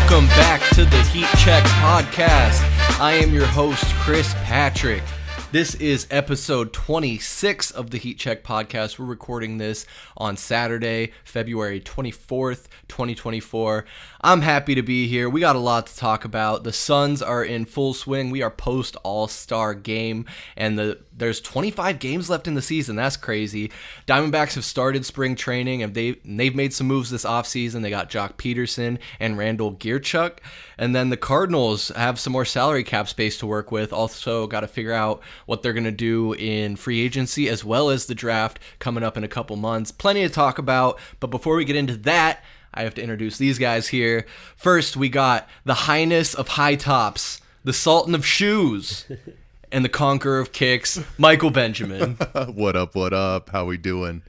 Welcome back to the Heat Check Podcast. I am your host, Chris Patrick. This is episode 26 of the Heat Check Podcast. We're recording this on Saturday, February 24th, 2024. I'm happy to be here. We got a lot to talk about. The Suns are in full swing. We are post All-Star game, and there's 25 games left in the season. That's crazy. Diamondbacks have started spring training, and they've made some moves this offseason. They got Jock Peterson and Randall Gierchuk. And then the Cardinals have some more salary cap space to work with. Also got to figure out what they're going to do in free agency as well as the draft coming up in a couple months. Plenty to talk about. But before we get into that, I have to introduce these guys here. First, we got the Highness of High Tops, the Sultan of Shoes, and the Conqueror of Kicks, Michael Benjamin. What up? How we doing?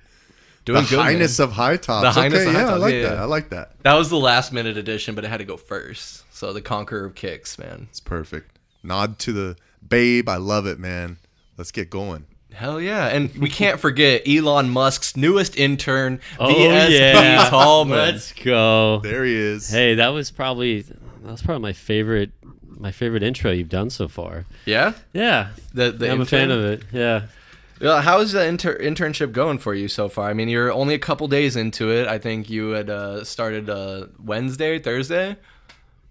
Doing the good, Highness man. of High Tops. The Highness of High Tops. I like that. That was the last minute edition, but it had to go first. So the Conqueror of Kicks, man. It's perfect. Nod to the babe. I love it, man. Let's get going. Hell yeah. And we can't forget Elon Musk's newest intern, VSP Tallman. Let's go. There he is. Hey, that was probably my favorite intro you've done so far. Yeah? Yeah. I'm a fan of it. Yeah. How's the internship going for you so far? I mean, you're only a couple days into it. I think you had started Wednesday, Thursday?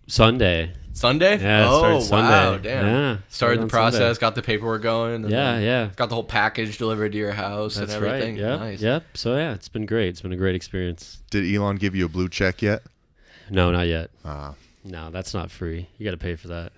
Sunday? Yeah, started Sunday. Wow, damn. Yeah. Started the process, Sunday. got the paperwork going. And Yeah. got the whole package delivered to your house. That's and everything. right. Yep. Nice. Yep. So, yeah, it's been great. It's been a great experience. Did Elon give you a blue check yet? No, not yet. Ah. No, that's not free. You got to pay for that.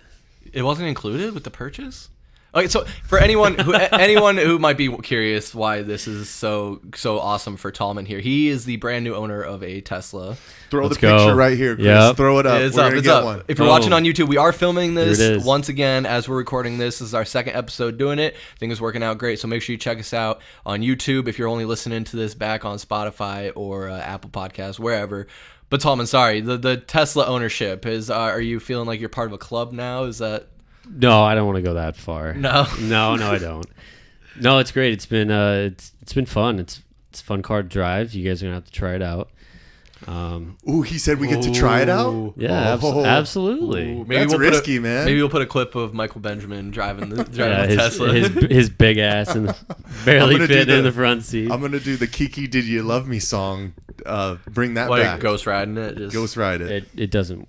It wasn't included with the purchase? Okay, so for anyone who might be curious why this is so awesome for Tallman here, he is the brand new owner of a Tesla. Throw Let's the picture go. right here, Chris. Yep. Throw it up. It's We're up. gonna It's get up. one. If you're watching on YouTube, we are filming Here it this is. once again as we're recording this. This is our second episode doing it. I think it's working out great. So make sure you check us out on YouTube if you're only listening to this back on Spotify or Apple Podcasts, wherever. But Tallman, sorry, the Tesla ownership is. Are you feeling like you're part of a club now? Is that? No, I don't want to go that far. No. No, I don't. No, it's great. It's been fun. It's a fun car to drive. You guys are gonna have to try it out. Ooh, he said we get to try it out? Yeah, Oh. absolutely. Ooh, That's risky, man. Maybe we'll put a clip of Michael Benjamin driving the Yeah, Tesla. his big ass and barely fit in the front seat. I'm going to do the Kiki Did You Love Me song. Bring that Like back. ghost riding it. Just... Ghost ride it. It doesn't.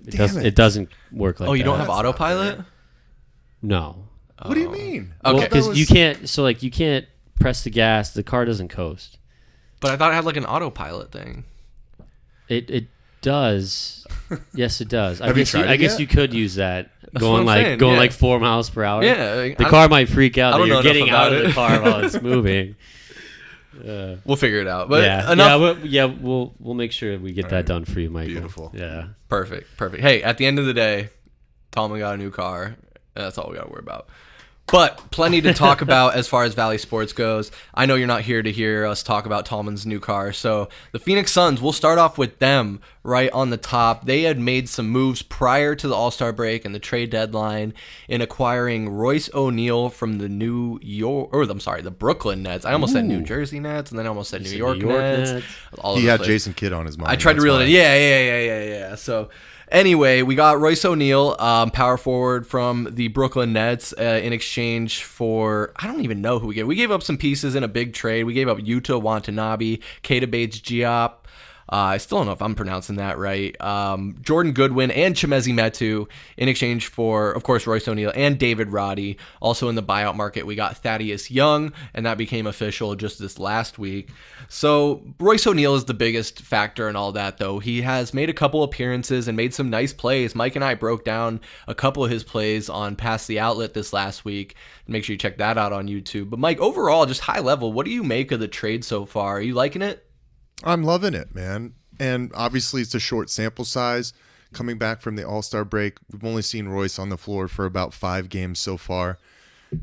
Damn it. It doesn't work like that. Oh, you don't have That's not autopilot? No. What do you mean? Okay. Well, because That was- you can't. So like you can't press the gas. The car doesn't coast. But I thought it had like an autopilot thing. It does. Yes, it does. Have you tried it I guess yet? you could use that That's what I'm saying, going yeah. like 4 miles per hour. Yeah. The car might freak I out that don't know you're getting enough out about of the it. car while it's moving. We'll figure it out. But yeah, enough. we'll make sure we get that done for you, Michael. Beautiful. Yeah. Perfect. Hey, at the end of the day, Tallman got a new car. That's all we got to worry about. But plenty to talk about as far as Valley Sports goes. I know you're not here to hear us talk about Tallman's new car. So the Phoenix Suns, we'll start off with them right on the top. They had made some moves prior to the All-Star break and the trade deadline in acquiring Royce O'Neal from the the Brooklyn Nets. I almost said New Jersey Nets, and then I almost said New York Nets. All He over the had place. Jason Kidd on his mind. I tried to That's reel why. it in. Yeah. So anyway, we got Royce O'Neal, power forward from the Brooklyn Nets, in exchange for, I don't even know who we gave. We gave up some pieces in a big trade. We gave up Yuta Watanabe, Keita Bates-Diop. I still don't know if I'm pronouncing that right. Jordan Goodwin and Chimezie Metu in exchange for, of course, Royce O'Neal and David Roddy. Also in the buyout market, we got Thaddeus Young, and that became official just this last week. So Royce O'Neal is the biggest factor in all that, though. He has made a couple appearances and made some nice plays. Mike and I broke down a couple of his plays on Pass the Outlet this last week. Make sure you check that out on YouTube. But Mike, overall, just high level, what do you make of the trade so far? Are you liking it? I'm loving it, man. And obviously it's a short sample size. Coming back from the All-Star break, we've only seen Royce on the floor for about 5 games so far.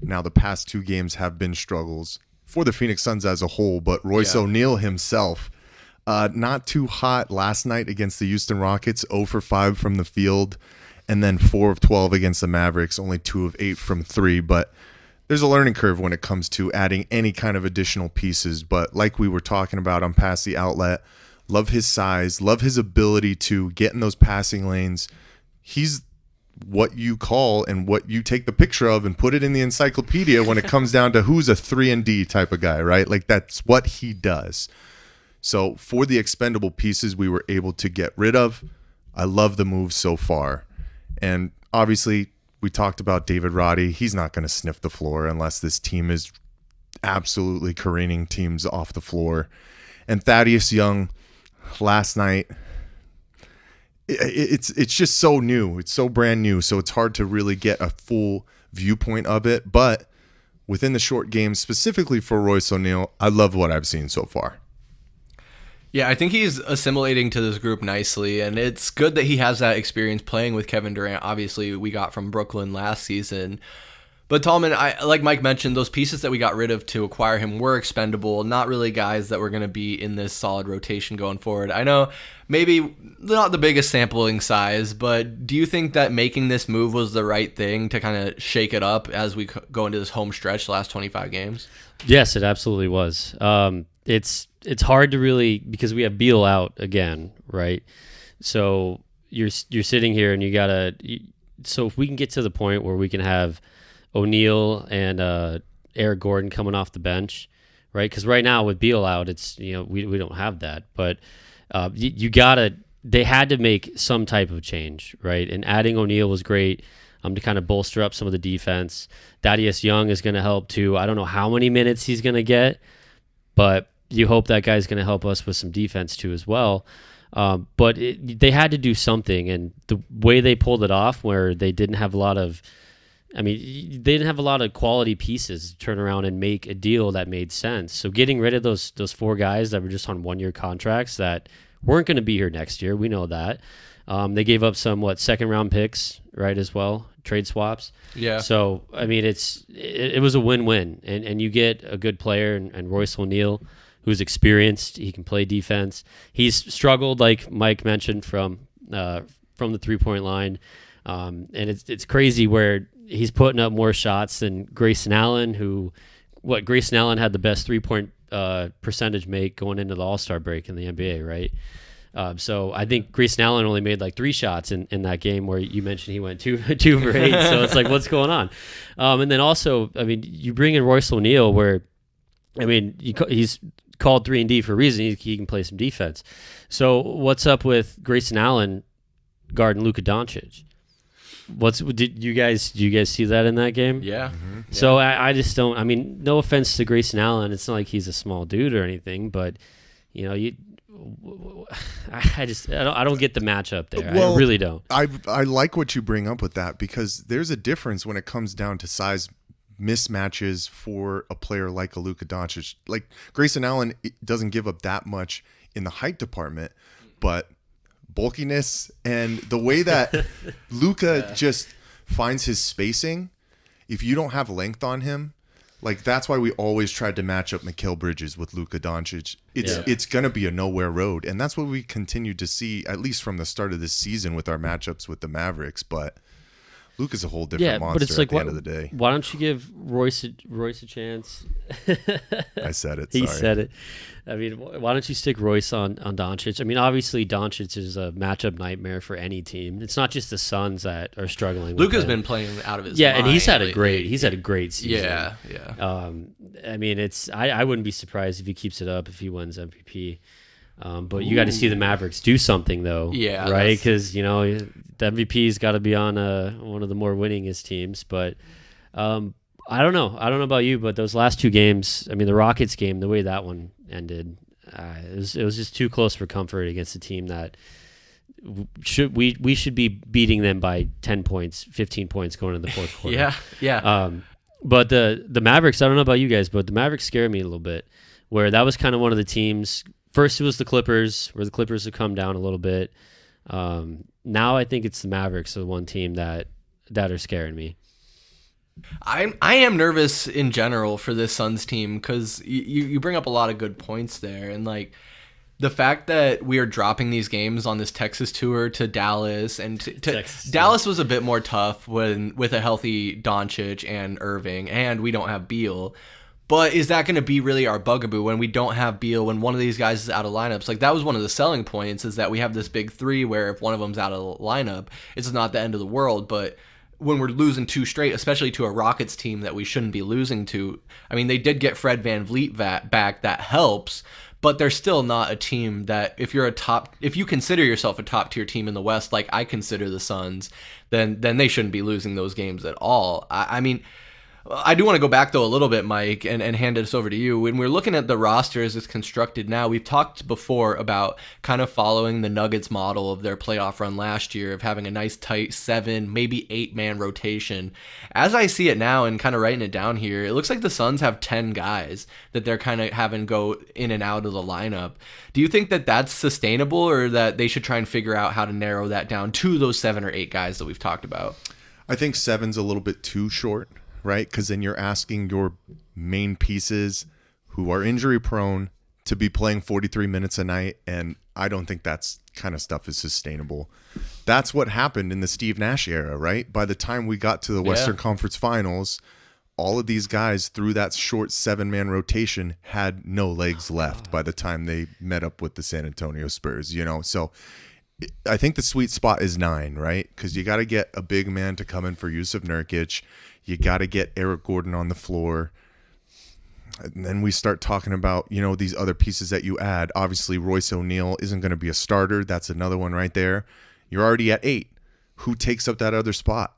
Now, the past 2 games have been struggles for the Phoenix Suns as a whole, but Royce O'Neal himself, not too hot last night against the Houston Rockets, 0 for 5 from the field, and then 4 of 12 against the Mavericks, only 2 of 8 from 3. But there's a learning curve when it comes to adding any kind of additional pieces. But like we were talking about on Pass the Outlet, Love his size. Love his ability to get in those passing lanes. He's what you call and what you take the picture of and put it in the encyclopedia when it comes down to who's a 3-and-D type of guy, right? Like that's what he does. So for the expendable pieces we were able to get rid of, I love the move so far. And obviously we talked about David Roddy. He's not going to sniff the floor unless this team is absolutely careening teams off the floor. And Thaddeus Young last night, it's just so new. It's so brand new. So it's hard to really get a full viewpoint of it. But within the short game, specifically for Royce O'Neal, I love what I've seen so far. Yeah, I think he's assimilating to this group nicely, and it's good that he has that experience playing with Kevin Durant. Obviously, we got from Brooklyn last season. But Tallman, like Mike mentioned, those pieces that we got rid of to acquire him were expendable, not really guys that were going to be in this solid rotation going forward. I know maybe not the biggest sampling size, but do you think that making this move was the right thing to kind of shake it up as we go into this home stretch, the last 25 games? Yes, it absolutely was. It's hard to really, because we have Beal out again, right? So you're sitting here and you gotta. So if we can get to the point where we can have O'Neal and Eric Gordon coming off the bench, right? Because right now with Beal out, it's we don't have that. But you gotta. They had to make some type of change, right? And adding O'Neal was great to kind of bolster up some of the defense. Thaddeus Young is going to help too. I don't know how many minutes he's going to get, but you hope that guy's going to help us with some defense too as well. But they had to do something, and the way they pulled it off, where they didn't have a lot of, they didn't have a lot of quality pieces to turn around and make a deal that made sense. So getting rid of those 4 guys that were just on 1-year contracts that weren't going to be here next year, we know that. They gave up some second-round picks, right, as well, trade swaps. Yeah. So it was a win-win, and you get a good player and Royce O'Neal, who's experienced. He can play defense. He's struggled, like Mike mentioned, from the 3-point line, and it's crazy where he's putting up more shots than Grayson Allen, Grayson Allen had the best 3-point percentage make going into the All-Star break in the NBA, right? So I think Grayson Allen only made 3 shots in that game where you mentioned he went 2 for 8. So it's like, what's going on? And then also, you bring in Royce O'Neal, where he's called 3-and-D for a reason. He can play some defense. So what's up with Grayson Allen guarding Luka Doncic? Did you guys see that in that game? Yeah. Mm-hmm. So I just don't. No offense to Grayson Allen, it's not like he's a small dude or anything, but I don't get the matchup there. Well, I really don't. I like what you bring up with that, because there's a difference when it comes down to size mismatches for a player like a Luka Doncic. Like Grayson Allen doesn't give up that much in the height department, but bulkiness and the way that Luka just finds his spacing, if you don't have length on him, that's why we always tried to match up Mikal Bridges with Luka Doncic. It's going to be a nowhere road, and that's what we continue to see, at least from the start of this season with our matchups with the Mavericks. But Luka's a whole different monster, but it's at the end of the day. Why don't you give Royce a chance? I said it. He sorry. said it. Why don't you stick Royce on Doncic? Obviously Doncic is a matchup nightmare for any team. It's not just the Suns that are struggling. Luka's been playing out of his mind. And he's had a great season. Yeah. I wouldn't be surprised if he keeps it up, if he wins MVP. But you got to see the Mavericks do something, though. Yeah. Right? Because, the MVP's got to be on one of the more winningest teams. But I don't know. I don't know about you, but those last 2 games, the Rockets game, the way that one ended, it was just too close for comfort against a team that we should be beating them by 10 points, 15 points going into the fourth quarter. Yeah. But the Mavericks, I don't know about you guys, but the Mavericks scared me a little bit, where that was kind of one of the teams. First, it was the Clippers, where the Clippers have come down a little bit. Now I think it's the Mavericks, the one team that are scaring me. I am nervous in general for this Suns team, because you bring up a lot of good points there, and the fact that we are dropping these games on this Texas tour to Dallas, and Dallas was a bit more tough with a healthy Doncic and Irving, and we don't have Beal. But is that going to be really our bugaboo when we don't have Beal, when one of these guys is out of lineups? Like, that was one of the selling points, is that we have this big three where if one of them's out of the lineup, it's not the end of the world. But when we're losing 2 straight, especially to a Rockets team that we shouldn't be losing to, I mean, they did get Fred VanVleet back. That helps. But they're still not a team that, if you consider yourself a top tier team in the West, like I consider the Suns, then they shouldn't be losing those games at all. I mean, I do want to go back, though, a little bit, Mike, and hand this over to you. When we're looking at the roster as it's constructed now, we've talked before about kind of following the Nuggets model of their playoff run last year, of having a nice tight 7, maybe 8-man rotation. As I see it now and kind of writing it down here, it looks like the Suns have 10 guys that they're kind of having go in and out of the lineup. Do you think that that's sustainable, or that they should try and figure out how to narrow that down to those 7 or 8 guys that we've talked about? I think 7's a little bit too short, right? Because then you're asking your main pieces who are injury prone to be playing 43 minutes a night, and I don't think that's kind of stuff is sustainable. That's what happened in the Steve Nash era, right? By the time we got to the Western Conference Finals, all of these guys through that short 7-man rotation had no legs left by the time they met up with the San Antonio Spurs, So I think the sweet spot is 9, right? Because you got to get a big man to come in for Jusuf Nurkic. You got to get Eric Gordon on the floor. And then we start talking about, these other pieces that you add. Obviously, Royce O'Neal isn't going to be a starter. That's another one right there. You're already at 8. Who takes up that other spot?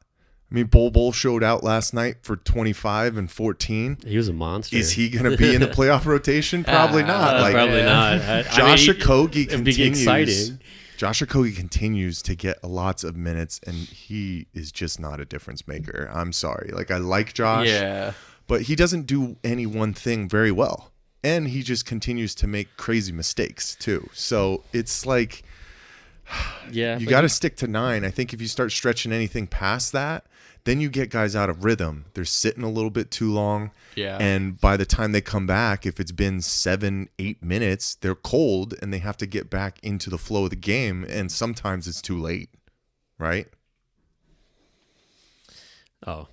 I mean, Bol showed out last night for 25 and 14. He was a monster. Is he going to be in the playoff rotation? Probably not. Probably not. Josh Okogie it'd be exciting. Josh Okogie continues to get lots of minutes, and he is just not a difference maker. I'm sorry. I like Josh, but he doesn't do any one thing very well. And he just continues to make crazy mistakes, too. So it's like, you got to stick to 9. I think if you start stretching anything past that, then you get guys out of rhythm. They're sitting a little bit too long. Yeah. And by the time they come back, if it's been 7-8 minutes, they're cold and they have to get back into the flow of the game. And sometimes it's too late, right? Oh.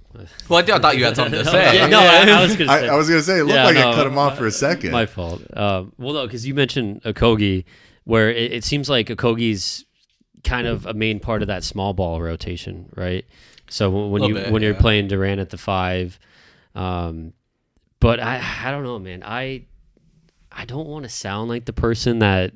Well, I thought you had something to say. I was going to say. I was going to say, it looked like I cut him off for a second. My fault. Well, no, because you mentioned Okogie, where it seems like Okogie's kind of a main part of that small ball rotation, right? So when you're playing Durant at the 5, but I don't know, man. I don't want to sound like the person that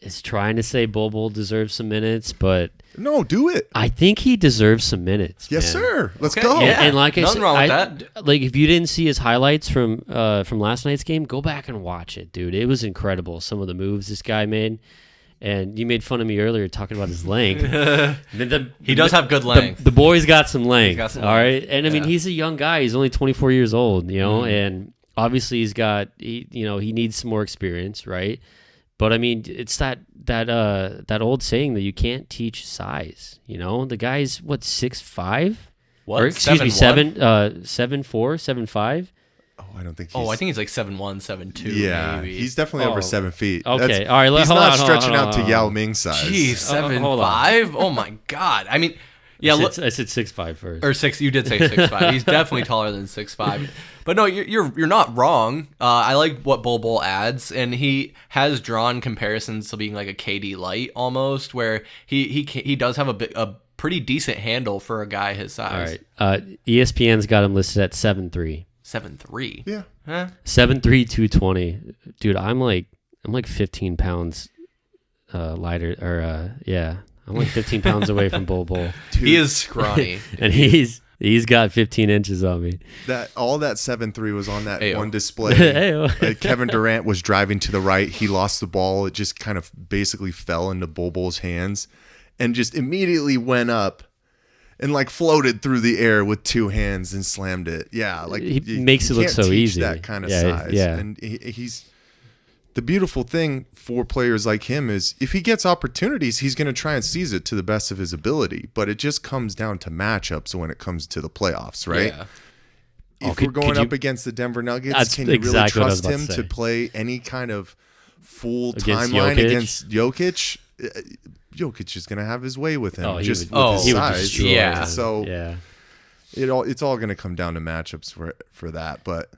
is trying to say Bol deserves some minutes, but no, do it. I think he deserves some minutes. Yes, man. sir. Let's go. Yeah. And like I said, wrong with that. Like if you didn't see his highlights from last night's game, go back and watch it, dude. It was incredible. Some of the moves this guy made. And you made fun of me earlier talking about his length. He does have good length. The boy's got some length. All right. And I mean, he's a young guy. He's only 24 years old, and obviously he needs some more experience, right? But I mean, it's that old saying that you can't teach size. The guy's 6'5"? What? Or, excuse me, 7'4", 7'5". Oh, I don't think. I think he's like 7'1", 7'2". Yeah, maybe. he's definitely over 7 feet. Okay, all right. He's not stretching out to Yao Ming size. Jeez, 7'5". Oh my God. I mean, yeah. I said 6'5" first. Or 6. You did say 6'5". He's definitely taller than 6'5". But no, you're not wrong. I like what Bol adds, and he has drawn comparisons to being like a KD light almost, where he does have a pretty decent handle for a guy his size. All right. ESPN's got him listed at 7'3". 7'3". Yeah. Huh? 7'3", 220. Dude, I'm like 15 pounds lighter, or I'm like 15 pounds away from Bol. He is scrawny. And he's got 15 inches on me. All that 7'3" was on that one display. Kevin Durant was driving to the right. He lost the ball. It just kind of basically fell into Bol's hands and just immediately went up and floated through the air with 2 hands and slammed it. Yeah, he makes it look so easy. That kind of size. Yeah. And he's the beautiful thing for players like him is if he gets opportunities, he's going to try and seize it to the best of his ability. But it just comes down to matchups when it comes to the playoffs, right? Yeah. If we're going up against the Denver Nuggets, can you really trust him to play any kind of full timeline against Jokic? Jokic is going to have his way with him, with his size. Yeah. So it's all going to come down to matchups for that. But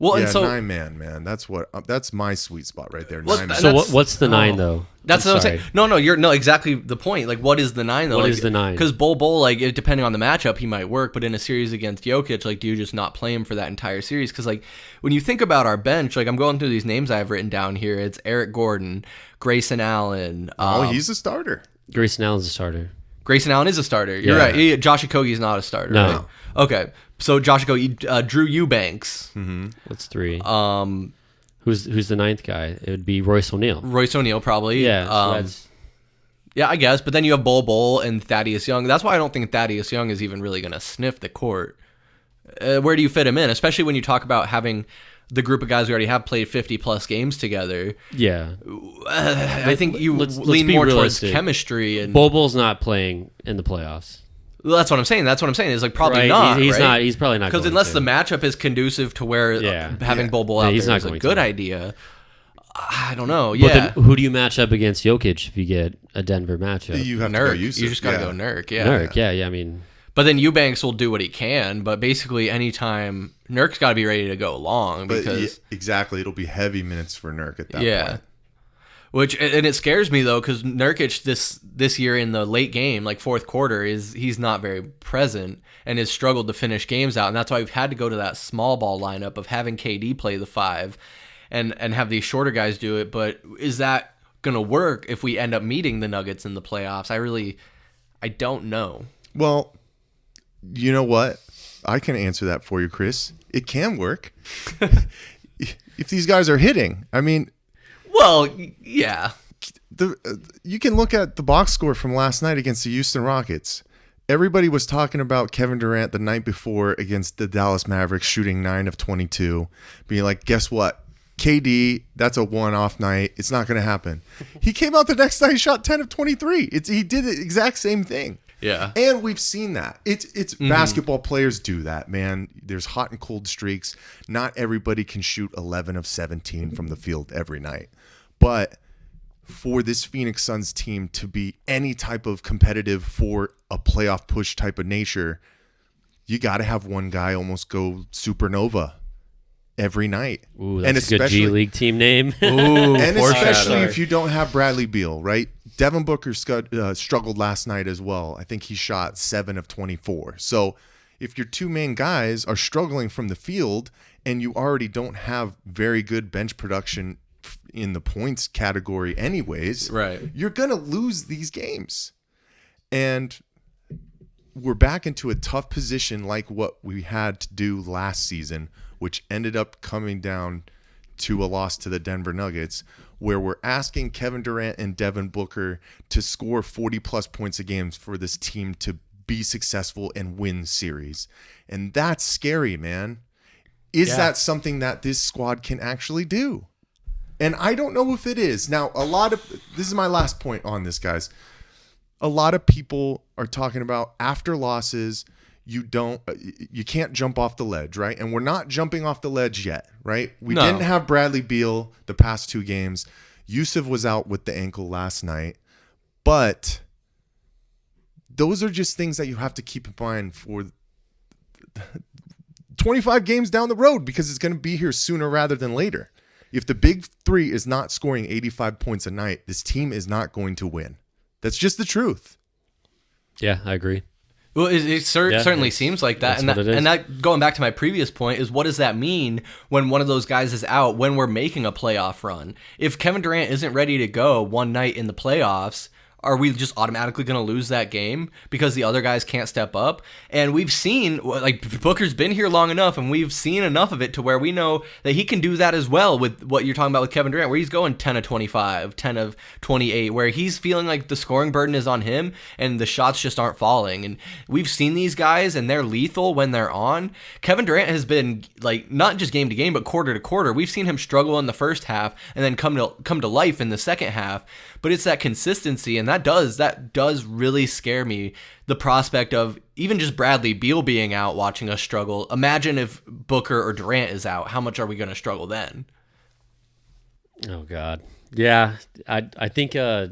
Well, Yeah, and so 9-man, man. That's my sweet spot right there. Well, 9-man. So what's the 9 though? That's what I'm sorry. saying. No, you're exactly the point. Like, what is the 9 though? What like, is the 9? Because Bol, like, depending on the matchup, he might work. But in a series against Jokic, like, do you just not play him for that entire series? Because like, when you think about our bench, like, I'm going through these names I've written down here. It's Eric Gordon, Grayson Allen. He's a starter. Grayson Allen's a starter. Grayson Allen is a starter. You're Yeah. right. Josh Okogie's not a starter. No. Right? Okay. So Josh Okogie, Drew Eubanks. What's 3? Who's the 9th guy? It would be Royce O'Neal. Royce O'Neal probably. Yeah. So that's, Yeah, I guess. But then you have Bol and Thaddeus Young. That's why I don't think Thaddeus Young is even really going to sniff the court. Where do you fit him in? Especially when you talk about having the group of guys we already have played 50-plus games together. yeah. I think you let's lean be more realistic. towards chemistry. And Bol's not playing in the playoffs. well, that's what I'm saying. It's like probably Right? not. He's right? not. He's probably not. Because going unless to. the matchup is conducive to where having Yeah. Bol out he's there not is a going good to. idea. I don't know. But Yeah. then who do you match up against Jokic if you get a Denver matchup? You have to Nurk. go You Yusuf. just got to yeah. go Nurk. Yeah. Nurk. Yeah. I mean, But then Eubanks will do what he can. But basically, anytime Nurk's got to be ready to go long But because exactly, it'll be heavy minutes for Nurk at that point. Which and it scares me though because Nurkic this year in the late game, like fourth quarter, he's not very present and has struggled to finish games out, and that's why we've had to go to that small ball lineup of having KD play the 5, and have these shorter guys do it. But is that gonna work if we end up meeting the Nuggets in the playoffs? I don't know. Well, you know what? I can answer that for you, Chris. It can work if these guys are hitting. I mean, Well, yeah. you can look at the box score from last night against the Houston Rockets. Everybody was talking about Kevin Durant the night before against the Dallas Mavericks shooting 9 of 22, being like, guess what? KD, that's a one-off night. It's not going to happen. He came out the next night, shot 10 of 23. He did the exact same thing. Yeah. And we've seen that. It's basketball players do that, man. There's hot and cold streaks. Not everybody can shoot 11 of 17 from the field every night. But for this Phoenix Suns team to be any type of competitive for a playoff push type of nature, you got to have one guy almost go supernova every night. ooh, that's a good G League team name. Ooh, And foreshadow. especially if you don't have Bradley Beal, right? Devin Booker struggled last night as well. I think he shot 7 of 24. So if your two main guys are struggling from the field and you already don't have very good bench production in the points category anyways, Right. you're going to lose these games. And we're back into a tough position like what we had to do last season, which ended up coming down to a loss to the Denver Nuggets, where we're asking Kevin Durant and Devin Booker to score 40-plus points a game for this team to be successful and win series. And that's scary, man. Is that something that this squad can actually do? And I don't know if it is. Now, this is my last point on this, guys. A lot of people are talking about after losses, you can't jump off the ledge, right? And we're not jumping off the ledge yet, right? We didn't have Bradley Beal the past 2 games. Yusuf was out with the ankle last night. But those are just things that you have to keep in mind for 25 games down the road, because it's going to be here sooner rather than later. If the big 3 is not scoring 85 points a night, this team is not going to win. That's just the truth. Yeah, I agree. Well, it certainly seems like that. That's what it is. And that, going back to my previous point, is what does that mean when one of those guys is out, when we're making a playoff run? If Kevin Durant isn't ready to go one night in the playoffs, are we just automatically going to lose that game because the other guys can't step up? And we've seen, like, Booker's been here long enough, and we've seen enough of it to where we know that he can do that as well with what you're talking about with Kevin Durant, where he's going 10 of 25, 10 of 28, where he's feeling like the scoring burden is on him and the shots just aren't falling. And we've seen these guys, and they're lethal when they're on. Kevin Durant has been, like, not just game to game, but quarter to quarter. We've seen him struggle in the first half and then come to life in the second half. But it's that consistency, and that does really scare me, the prospect of even just Bradley Beal being out watching us struggle. Imagine if Booker or Durant is out. How much are we going to struggle then? Oh God, yeah. I think I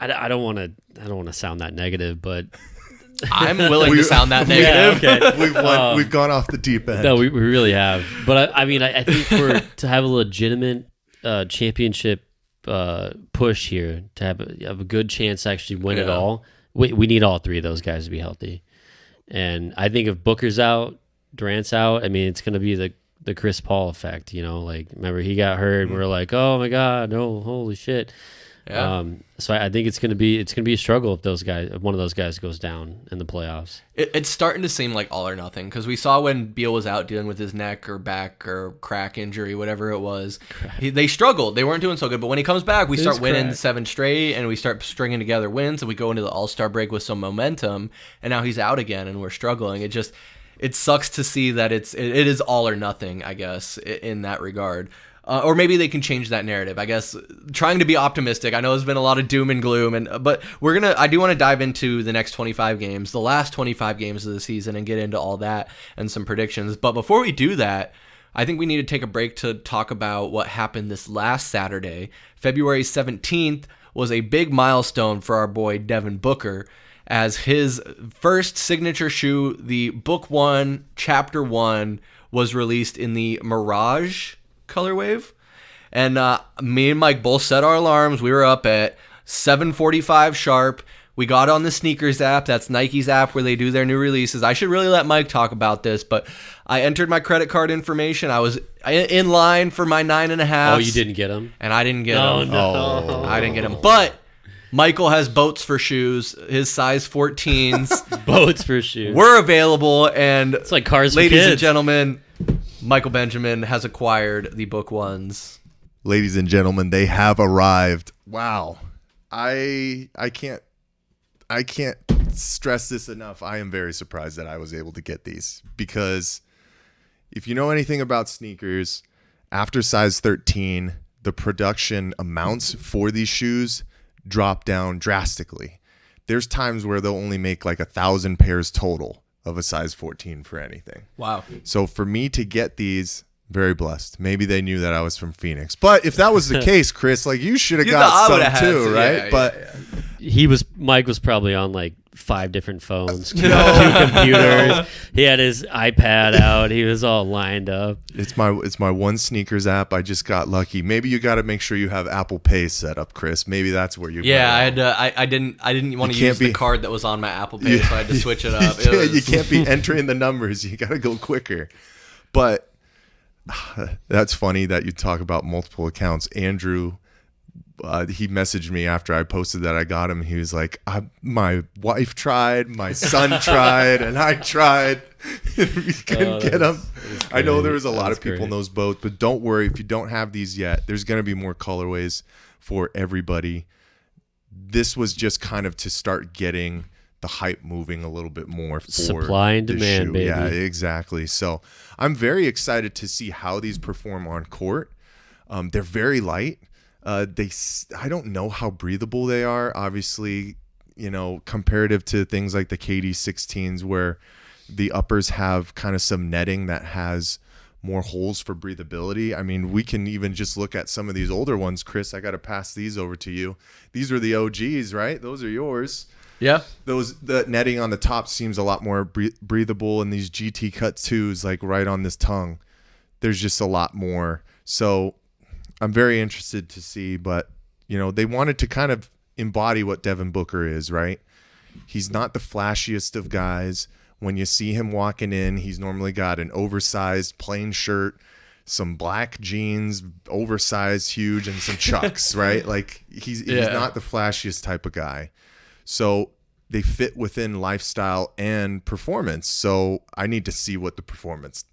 don't want to sound that negative, but I'm willing to sound that negative. Yeah, okay. We've gone off the deep end. No, we really have. But I mean, I think to have a legitimate championship push here, to have a good chance to actually win it all, we need all three of those guys to be healthy. And I think if Booker's out, Durant's out, I mean, it's going to be the Chris Paul effect, like, remember he got hurt and we're like, oh my God, no, holy shit. Yeah. So I think it's gonna be a struggle if one of those guys goes down in the playoffs. It's starting to seem like all or nothing, because we saw when Beal was out dealing with his neck or back or crack injury, whatever it was, they struggled. They weren't doing so good. But when he comes back, we start winning 7 straight, and we start stringing together wins, and we go into the All-Star break with some momentum. And now he's out again, and we're struggling. It sucks to see that it is all or nothing, I guess, in that regard. Or maybe they can change that narrative. I guess trying to be optimistic. I know there's been a lot of doom and gloom, but I do want to dive into the next 25 games, the last 25 games of the season, and get into all that and some predictions. But before we do that, I think we need to take a break to talk about what happened this last Saturday. February 17th was a big milestone for our boy Devin Booker, as his first signature shoe, the Book 1 Chapter 1, was released in the Mirage color wave. And me and Mike both set our alarms. We were up at 7:45 sharp. We got on the sneakers app. That's Nike's app where they do their new releases. I should really let Mike talk about this, but I entered my credit card information. I was in line for my 9.5. Oh, you didn't get them? And I didn't get them. No. I didn't get them. But Michael has boats for shoes. His size 14s. Boats for shoes. Were available. And it's like cars for ladies kids. and gentlemen, Michael Benjamin has acquired the Book 1s. Ladies and gentlemen, they have arrived. Wow. I can't stress this enough. I am very surprised that I was able to get these, because if you know anything about sneakers, after size 13, the production amounts for these shoes drop down drastically. There's times where they'll only make like 1,000 pairs total of a size 14 for anything. Wow. So for me to get these, very blessed. Maybe they knew that I was from Phoenix. But if that was the case, Chris, like, you should have got some too, right? Mike was probably on like 5 different phones, 2 computers. He had his iPad out. He was all lined up. It's my one sneakers app. I just got lucky. Maybe you got to make sure you have Apple Pay set up, Chris. Maybe that's where you. Yeah, I had. I didn't want to use the card that was on my Apple Pay, so I had to switch it up. You can't be entering the numbers. You got to go quicker. But that's funny that you talk about multiple accounts. Andrew. He messaged me after I posted that I got him. He was like, my wife tried, my son tried, and I tried. We couldn't get them. I know there was a lot of people in those boats, but don't worry. If you don't have these yet, there's going to be more colorways for everybody. This was just kind of to start getting the hype moving a little bit more for supply and demand, shoe. baby. Yeah, exactly. So I'm very excited to see how these perform on court. They're very light. I don't know how breathable they are, obviously, comparative to things like the KD 16s, where the uppers have kind of some netting that has more holes for breathability. I mean, we can even just look at some of these older ones. Chris, I got to pass these over to you. These are the OGs, right? Those are yours. Yeah. The netting on the top seems a lot more breathable, and these GT Cut 2s, like right on this tongue, there's just a lot more. So I'm very interested to see, but they wanted to kind of embody what Devin Booker is, right? He's not the flashiest of guys. When you see him walking in, he's normally got an oversized plain shirt, some black jeans, oversized, huge, and some Chucks, right? Like he's not the flashiest type of guy. So they fit within lifestyle and performance. So I need to see what the performance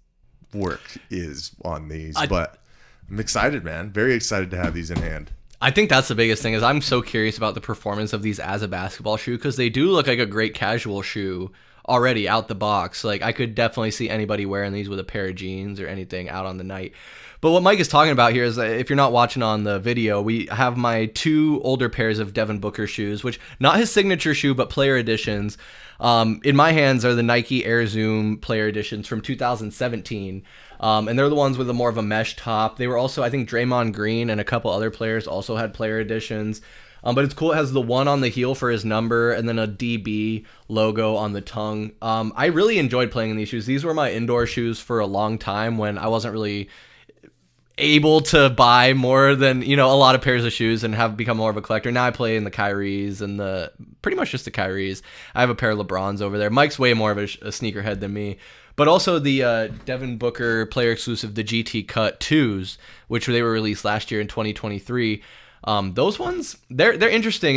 work is on these, but I'm excited, man. Very excited to have these in hand. I think that's the biggest thing, is I'm so curious about the performance of these as a basketball shoe, because they do look like a great casual shoe already out the box. Like, I could definitely see anybody wearing these with a pair of jeans or anything out on the night. But what Mike is talking about here is that if you're not watching on the video, we have my 2 older pairs of Devin Booker shoes, which not his signature shoe, but player editions. In my hands are the Nike Air Zoom player editions from 2017. And they're the ones with more of a mesh top. They were also, I think, Draymond Green and a couple other players also had player editions. But it's cool. It has the 1 on the heel for his number and then a DB logo on the tongue. I really enjoyed playing in these shoes. These were my indoor shoes for a long time when I wasn't really able to buy more than, a lot of pairs of shoes and have become more of a collector. Now I play in the Kyries and pretty much just the Kyries. I have a pair of LeBrons over there. Mike's way more of a sneakerhead than me. But also the Devin Booker player exclusive, the GT Cut 2s, which they were released last year in 2023. Those ones, they're interesting.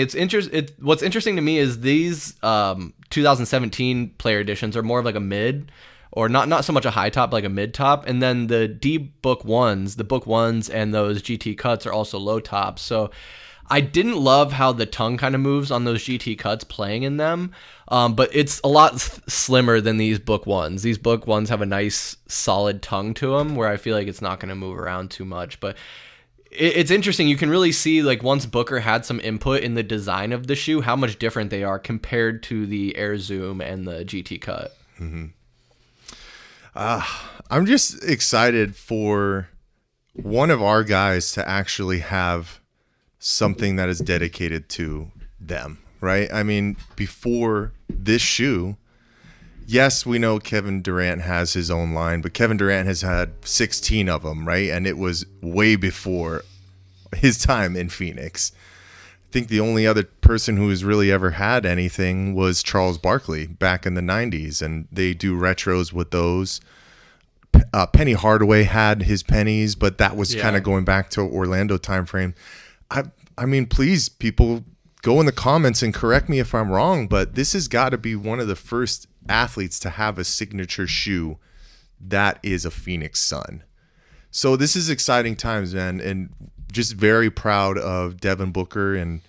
What's interesting to me is these 2017 player editions are more of like a mid, or not so much a high top, like a mid top. And then the book ones and those GT Cuts are also low tops. So I didn't love how the tongue kind of moves on those GT Cuts playing in them. But it's a lot slimmer than these book ones. These book ones have a nice solid tongue to them where I feel like it's not going to move around too much. But it's interesting. You can really see, like, once Booker had some input in the design of the shoe, how much different they are compared to the Air Zoom and the GT Cut. Mm-hmm. I'm just excited for one of our guys to actually have something that is dedicated to them, right? I mean, before this shoe, yes, we know Kevin Durant has his own line, but Kevin Durant has had 16 of them, right? And it was way before his time in Phoenix. I think the only other person who has really ever had anything was Charles Barkley back in the 90s, and they do retros with those. Penny Hardaway had his pennies, but that was kind of going back to Orlando time frame. I mean, please, people, go in the comments and correct me if I'm wrong, but this has got to be one of the first athletes to have a signature shoe that is a Phoenix Sun. So this is exciting times, man, and just very proud of Devin Booker and,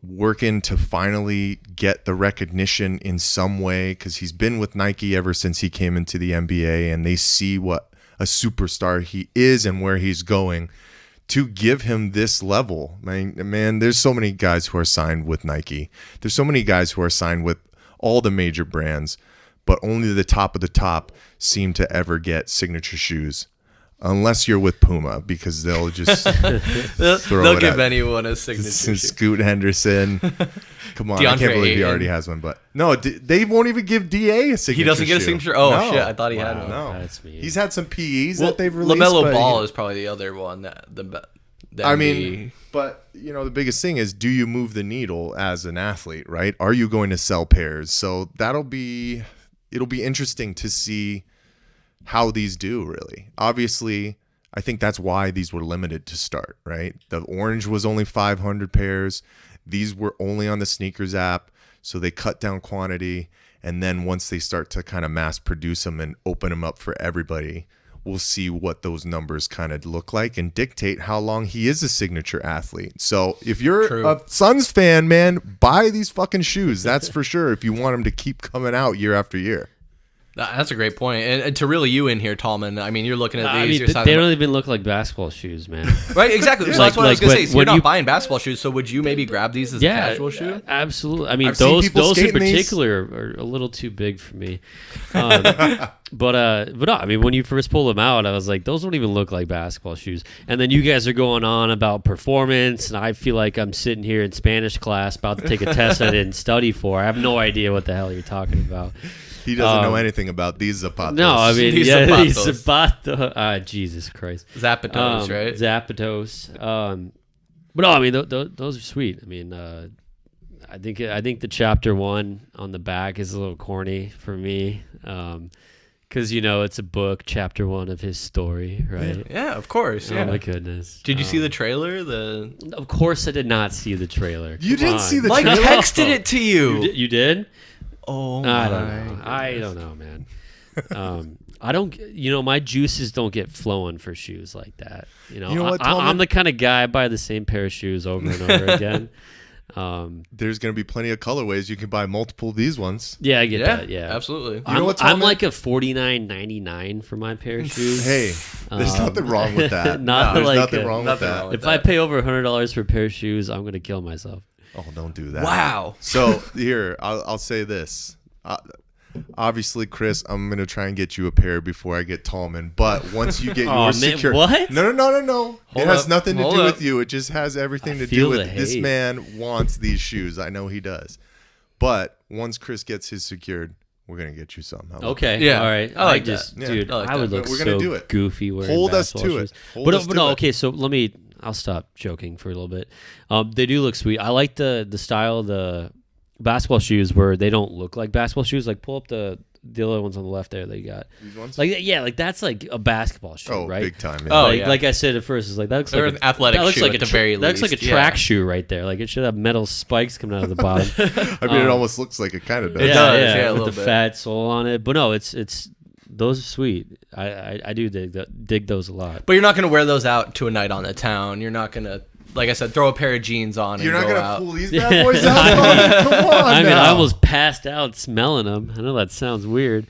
working to finally get the recognition in some way, because he's been with Nike ever since he came into the NBA, and they see what a superstar he is and where he's going. To give him this level, man, there's so many guys who are signed with Nike. There's so many guys who are signed with all the major brands, but only the top of the top seem to ever get signature shoes. Unless you're with Puma, because they'll just they'll give anyone a signature shoe. Scoot Henderson. Come on, I can't believe he already has one. But no, they won't even give DA a signature shoe. He doesn't get a signature? Oh, no. Shit, I thought he had one. No, that's mean. He's had some PEs that they've released. LaMelo Ball is probably the other one. But the biggest thing is, do you move the needle as an athlete, right? Are you going to sell pairs? So it'll be interesting to see how these do, really. Obviously, I think that's why these were limited to start, right? The orange was only 500 pairs. These were only on the sneakers app, so they cut down quantity. And then once they start to kind of mass produce them and open them up for everybody, we'll see what those numbers kind of look like and dictate how long he is a signature athlete. So if you're a Suns fan, man, buy these fucking shoes. That's for sure, if you want them to keep coming out year after year. That's a great point. And to reel you in here, Tallman, I mean, you're looking at these. They don't even look like basketball shoes, man. Right, exactly. So that's what I was going to say. So you're not buying basketball shoes, so would you maybe grab these as a casual shoe? Absolutely. I mean, those in particular are a little too big for me. But no, I mean, when you first pulled them out, I was like, those don't even look like basketball shoes. And then you guys are going on about performance, and I feel like I'm sitting here in Spanish class about to take a test I didn't study for. I have no idea what the hell you're talking about. He doesn't know anything about these zapatos. No, I mean, these zapatos. Jesus Christ. Zapatos, right? Zapatos. But no, I mean, those are sweet. I mean, I think the chapter 1 on the back is a little corny for me. Because, it's a book, chapter 1 of his story, right? Yeah, of course. Oh, my goodness. Did you see the trailer? Of course I did not see the trailer. You didn't see the trailer? Mike texted it to you. You did? Oh, I don't know, man. I don't. My juices don't get flowing for shoes like that. You know what, I'm the kind of guy I buy the same pair of shoes over and over again. There's going to be plenty of colorways. You can buy multiple of these ones. Yeah, I get that. Yeah, absolutely. I'm like a $49.99 for my pair of shoes. Hey, there's nothing wrong with that. There's nothing wrong with that. If I pay over $100 for a pair of shoes, I'm going to kill myself. Oh, don't do that. Wow. So here, I'll say this. Obviously, Chris, I'm going to try and get you a pair before I get Tallman. But once you get yours secured. What? No. It has nothing to do with you. It just has everything to do with this hate. man wants these shoes. I know he does. But once Chris gets his secured, we're going to get you some. Okay. Yeah. All right. I like just, that. dude, I like I would that. look We're gonna so do it. goofy wearing Hold us basketball to shoes. it. Hold But us to no, it. okay, so I'll stop joking for a little bit. They do look sweet. I like the style of the basketball shoes where they don't look like basketball shoes. Like pull up the other ones on the left there that you got. These ones? Like that's like a basketball shoe, right? Big time. Oh, like, yeah. like I said at first, it's like that looks They're like an athletic that looks shoe like at a the very That looks like a least, track yeah. shoe right there. Like it should have metal spikes coming out of the bottom. I mean, it almost looks like it kind of does. It does, yeah, a with little the bit. fat sole on it. But no, it's those are sweet. I do dig those a lot. But you're not going to wear those out to a night on the town. You're not going to, like I said, throw a pair of jeans on You're and not go going out. to pull these bad boys out? Come on I mean, now. I almost passed out smelling them. I know that sounds weird.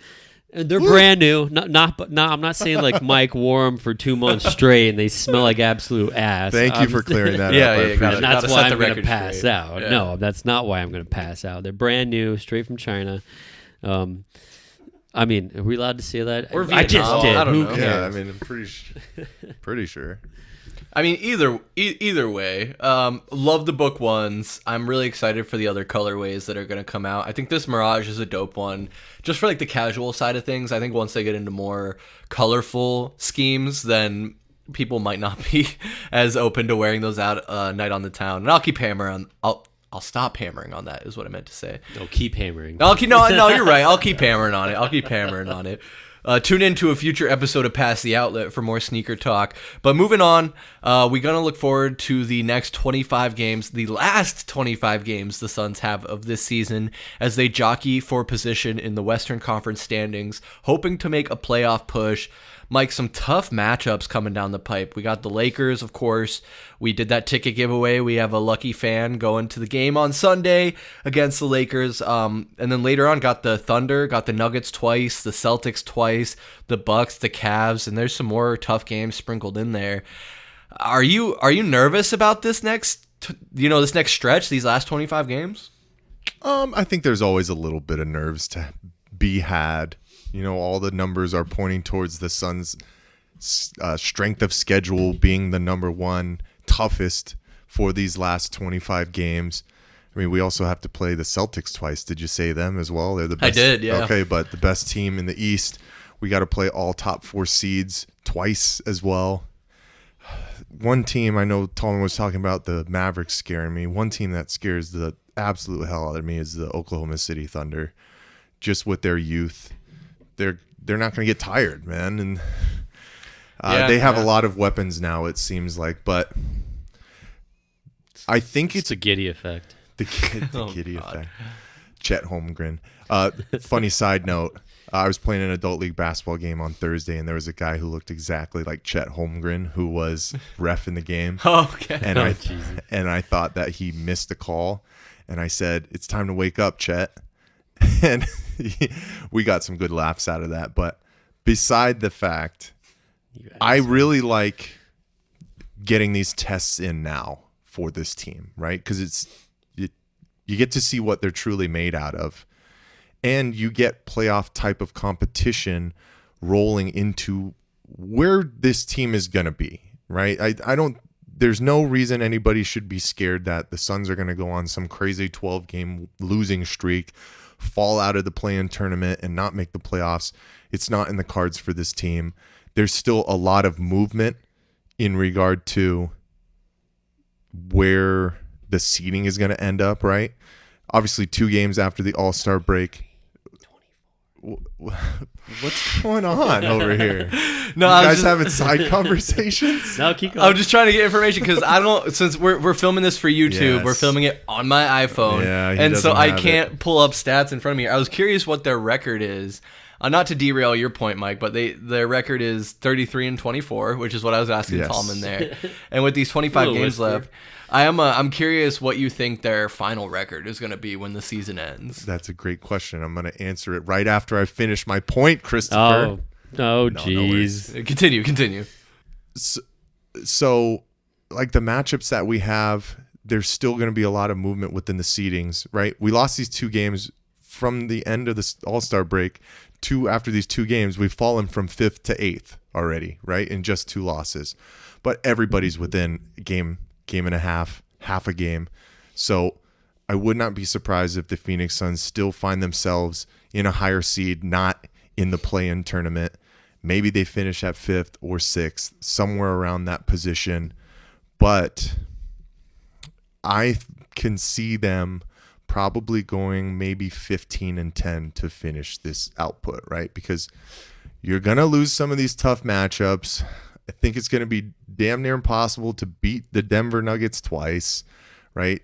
And they're brand new. Not. I'm not saying like Mike wore them for 2 months straight and they smell like absolute ass. Thank you for clearing that Yeah, up. I yeah, appreciate gotta- it. That's gotta why set the I'm going to record pass straight. out. Yeah. No, that's not why I'm going to pass out. They're brand new, straight from China. I mean, are we allowed to say that? Or I just Vietnam. did. I don't Who know. cares? Yeah, I mean, I'm pretty sure. I mean, either way, love the book ones. I'm really excited for the other colorways that are going to come out. I think this Mirage is a dope one, just for like the casual side of things. I think once they get into more colorful schemes, then people might not be as open to wearing those out night on the town. And I'll keep hammering. I'll stop hammering on that. Is what I meant to say. No, keep hammering. No, you're right. I'll keep hammering on it. Tune in to a future episode of Pass the Outlet for more sneaker talk. But moving on, we're going to look forward to the next 25 games, the last 25 games the Suns have of this season as they jockey for position in the Western Conference standings, hoping to make a playoff push. Mike, some tough matchups coming down the pipe. We got the Lakers, of course. We did that ticket giveaway. We have a lucky fan going to the game on Sunday against the Lakers. And then later on, got the Thunder, got the Nuggets twice, the Celtics twice, the Bucks, the Cavs, and there's some more tough games sprinkled in there. Are you nervous about this next stretch, these last 25 games? I think there's always a little bit of nerves to be had. You know, all the numbers are pointing towards the Suns' strength of schedule being the number one toughest for these last 25 games. I mean, we also have to play the Celtics twice. Did you say them as well? They're the best. I did, yeah. Okay, but the best team in the East. We got to play all top 4 seeds twice as well. One team, I know Tallman was talking about the Mavericks scaring me. One team that scares the absolute hell out of me is the Oklahoma City Thunder. Just with their youth. They're not going to get tired, man, and they have a lot of weapons now. It seems like, but I think It's a giddy effect. the Giddy God. effect. Chet Holmgren. Funny side note: I was playing an adult league basketball game on Thursday, and there was a guy who looked exactly like Chet Holmgren, who was ref in the game. Okay. And Jesus. I thought that he missed the call, and I said, "It's time to wake up, Chet." And we got some good laughs out of that. But beside the fact, I really like getting these tests in now for this team, right? Because you get to see what they're truly made out of, and you get playoff type of competition rolling into where this team is going to be, right? I don't. There's no reason anybody should be scared that the Suns are going to go on some crazy 12-game losing streak, fall out of the play-in tournament, and not make the playoffs. It's not in the cards for this team. There's still a lot of movement in regard to where the seeding is going to end up, right? Obviously, 2 games after the All-Star break. What's going on over here? No, You I was guys just, having side conversations? No, keep going. I'm just trying to get information because I don't. Since we're filming this for YouTube, Yes. we're filming it on my iPhone, Yeah, he and so doesn't I have can't pull up stats in front of me. I was curious what their record is. Not to derail your point, Mike, but their record is 33-24, which is what I was asking Yes. Tallman there. And with these 25 Little games whisper. left, I'm curious what you think their final record is going to be when the season ends. That's a great question. I'm going to answer it right after I finish my point, Christopher. Oh, no jeez. Continue. So, like the matchups that we have, there's still going to be a lot of movement within the seedings, right? We lost these 2 games from the end of the All-Star break after these 2 games, we've fallen from 5th to 8th already, right? In just 2 losses. But everybody's within a game and a half a game. So I would not be surprised if the Phoenix Suns still find themselves in a higher seed, not in the play-in tournament. Maybe they finish at 5th or 6th, somewhere around that position. But I can see them probably going maybe 15-10 to finish this output, right? Because you're going to lose some of these tough matchups. I think it's going to be damn near impossible to beat the Denver Nuggets twice, right?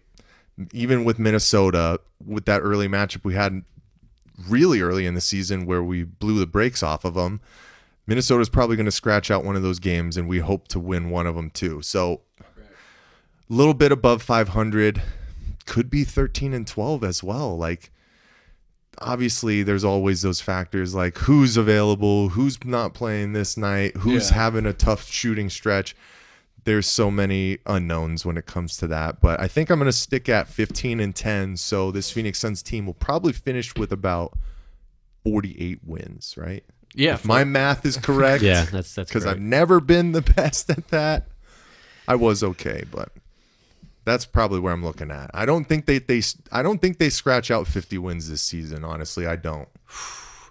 Even with Minnesota, with that early matchup we had really early in the season where we blew the brakes off of them, Minnesota's probably going to scratch out one of those games, and we hope to win one of them too. So a little bit above 500, could be 13-12 as well. Like, obviously there's always those factors like who's available, who's not playing this night, who's having a tough shooting stretch. There's so many unknowns when it comes to that, but I think I'm going to stick at 15-10. So this Phoenix Suns team will probably finish with about 48 wins, right? Yeah. If my math is correct. Yeah, that's because I've never been the best at that. I was okay, but that's probably where I'm looking at. I don't think they scratch out 50 wins this season. Honestly, I don't.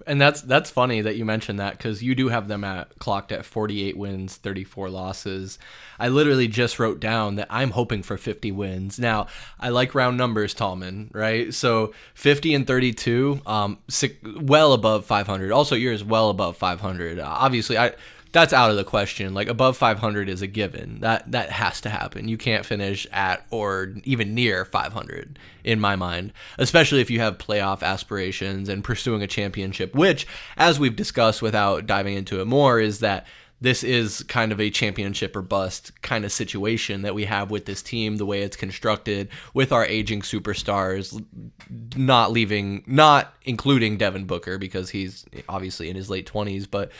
And that's funny that you mentioned that, because you do have them clocked at 48 wins, 34 losses. I literally just wrote down that I'm hoping for 50 wins. Now, I like round numbers, Tallman, right? So 50 and 32, well above 500. Also, yours well above 500. Obviously, that's out of the question. Like, above 500 is a given. That has to happen. You can't finish at or even near 500 in my mind, especially if you have playoff aspirations and pursuing a championship, which, as we've discussed without diving into it more, is that this is kind of a championship or bust kind of situation that we have with this team, the way it's constructed, with our aging superstars, not including Devin Booker, because he's obviously in his late 20s, but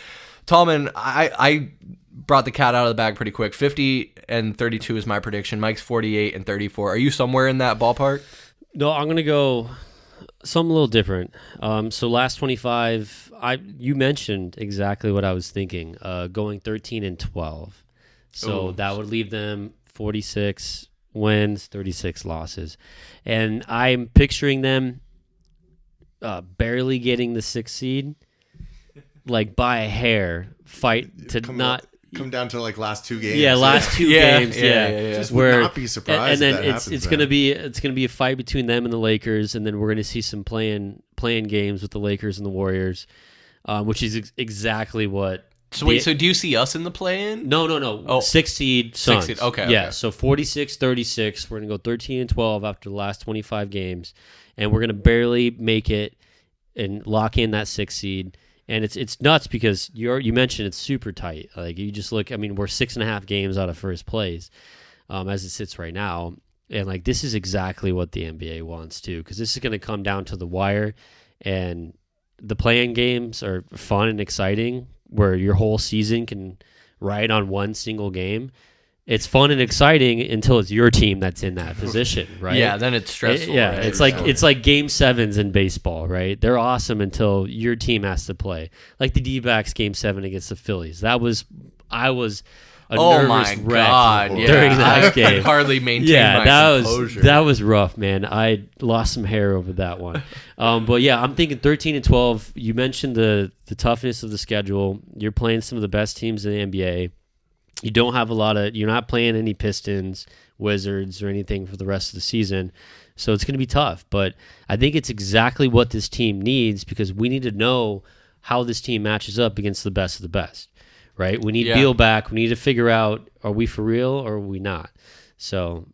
Tallman, I brought the cat out of the bag pretty quick. 50 and 32 is my prediction. Mike's 48 and 34. Are you somewhere in that ballpark? No, I'm going to go something a little different. So last 25, you mentioned exactly what I was thinking, going 13-12. So that would leave them 46 wins, 36 losses. And I'm picturing them barely getting the 6th seed. Like by a hair, fight to come down to like last 2 games. Yeah, last 2 games. Yeah. Just would not be surprised. And then if that happens, it's gonna be a fight between them and the Lakers, and then we're gonna see some playing games with the Lakers and the Warriors, which is exactly what. So wait, so do you see us in the play-in? No. Oh, 6th seed Suns. 6th seed. Okay. Yeah. So 46-36. We're gonna go 13-12 after the last 25 games, and we're gonna barely make it and lock in that 6th seed. And it's nuts because you mentioned it's super tight. Like, you just look, I mean, we're 6.5 games out of first place as it sits right now. And like, this is exactly what the NBA wants too, because this is going to come down to the wire, and the play-in games are fun and exciting where your whole season can ride on one single game. It's fun and exciting until it's your team that's in that position, right? Yeah, then it's stressful. Right? It's like game 7s in baseball, right? They're awesome until your team has to play. Like the Dbacks game 7 against the Phillies. I was a nervous wreck during that game. I could hardly maintain my composure. That was rough, man. I lost some hair over that one. But yeah, I'm thinking 13-12. You mentioned the toughness of the schedule. You're playing some of the best teams in the NBA. You don't have you're not playing any Pistons, Wizards, or anything for the rest of the season. So it's going to be tough. But I think it's exactly what this team needs, because we need to know how this team matches up against the best of the best, right? We need Beal back. We need to figure out, are we for real or are we not? So...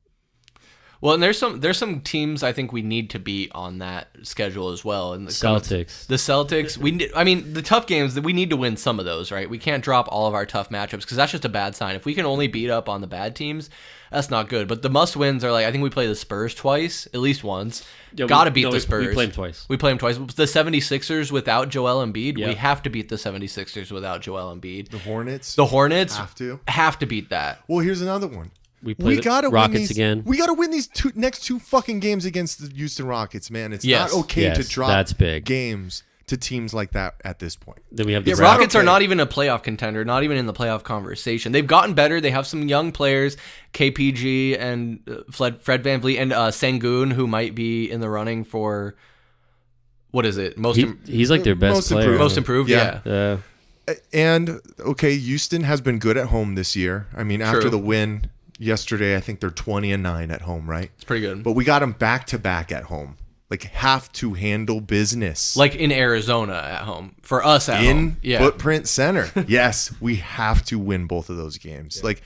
Well, and there's some teams I think we need to beat on that schedule as well. And the Celtics. The Celtics. The tough games, we need to win some of those, right? We can't drop all of our tough matchups, because that's just a bad sign. If we can only beat up on the bad teams, that's not good. But the must-wins are, like, I think we play the Spurs twice, at least once. Yeah, Got to beat the Spurs. We play them twice. We play them twice. The 76ers without Joel Embiid, Yep. we have to beat the 76ers without Joel Embiid. The Hornets The Hornets have to beat that. Well, here's another one. play the gotta Rockets win these, again. We gotta win these next two fucking games against the Houston Rockets, man. It's not okay to drop that's big. games to teams like that at this point. Then we have the Rockets are not even a playoff contender, not even in the playoff conversation. They've gotten better. They have some young players, KPG and Fred VanVleet and Sengun, who might be in the running for, what is it? He's like their best player. Most improved, yeah. And, okay, Houston has been good at home this year. I mean, after the win yesterday, I think they're 20-9 at home, right? It's pretty good. But we got them back-to-back at home. Like, have to handle business. Like in Arizona at home. For us at home. In Footprint Center. Yes, we have to win both of those games. Yeah. Like,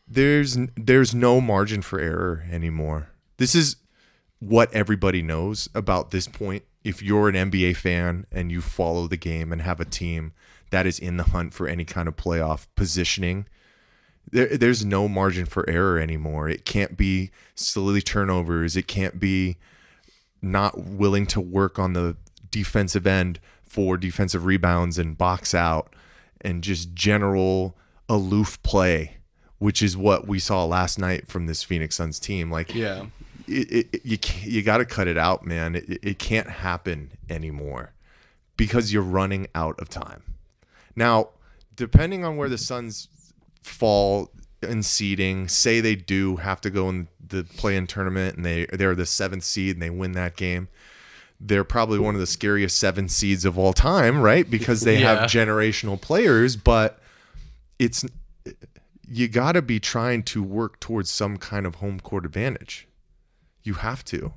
there's no margin for error anymore. This is what everybody knows about this point. If you're an NBA fan and you follow the game and have a team that is in the hunt for any kind of playoff positioning, there's no margin for error anymore. It can't be silly turnovers. It can't be not willing to work on the defensive end for defensive rebounds and box out and just general aloof play, which is what we saw last night from this Phoenix Suns team. Like, you got to cut it out, man. It can't happen anymore because you're running out of time. Now, depending on where the Suns fall in seeding, say they do have to go in the play-in tournament and they're the 7th seed and they win that game, they're probably one of the scariest 7 seeds of all time, right? Because they have generational players, but you got to be trying to work towards some kind of home court advantage. You have to.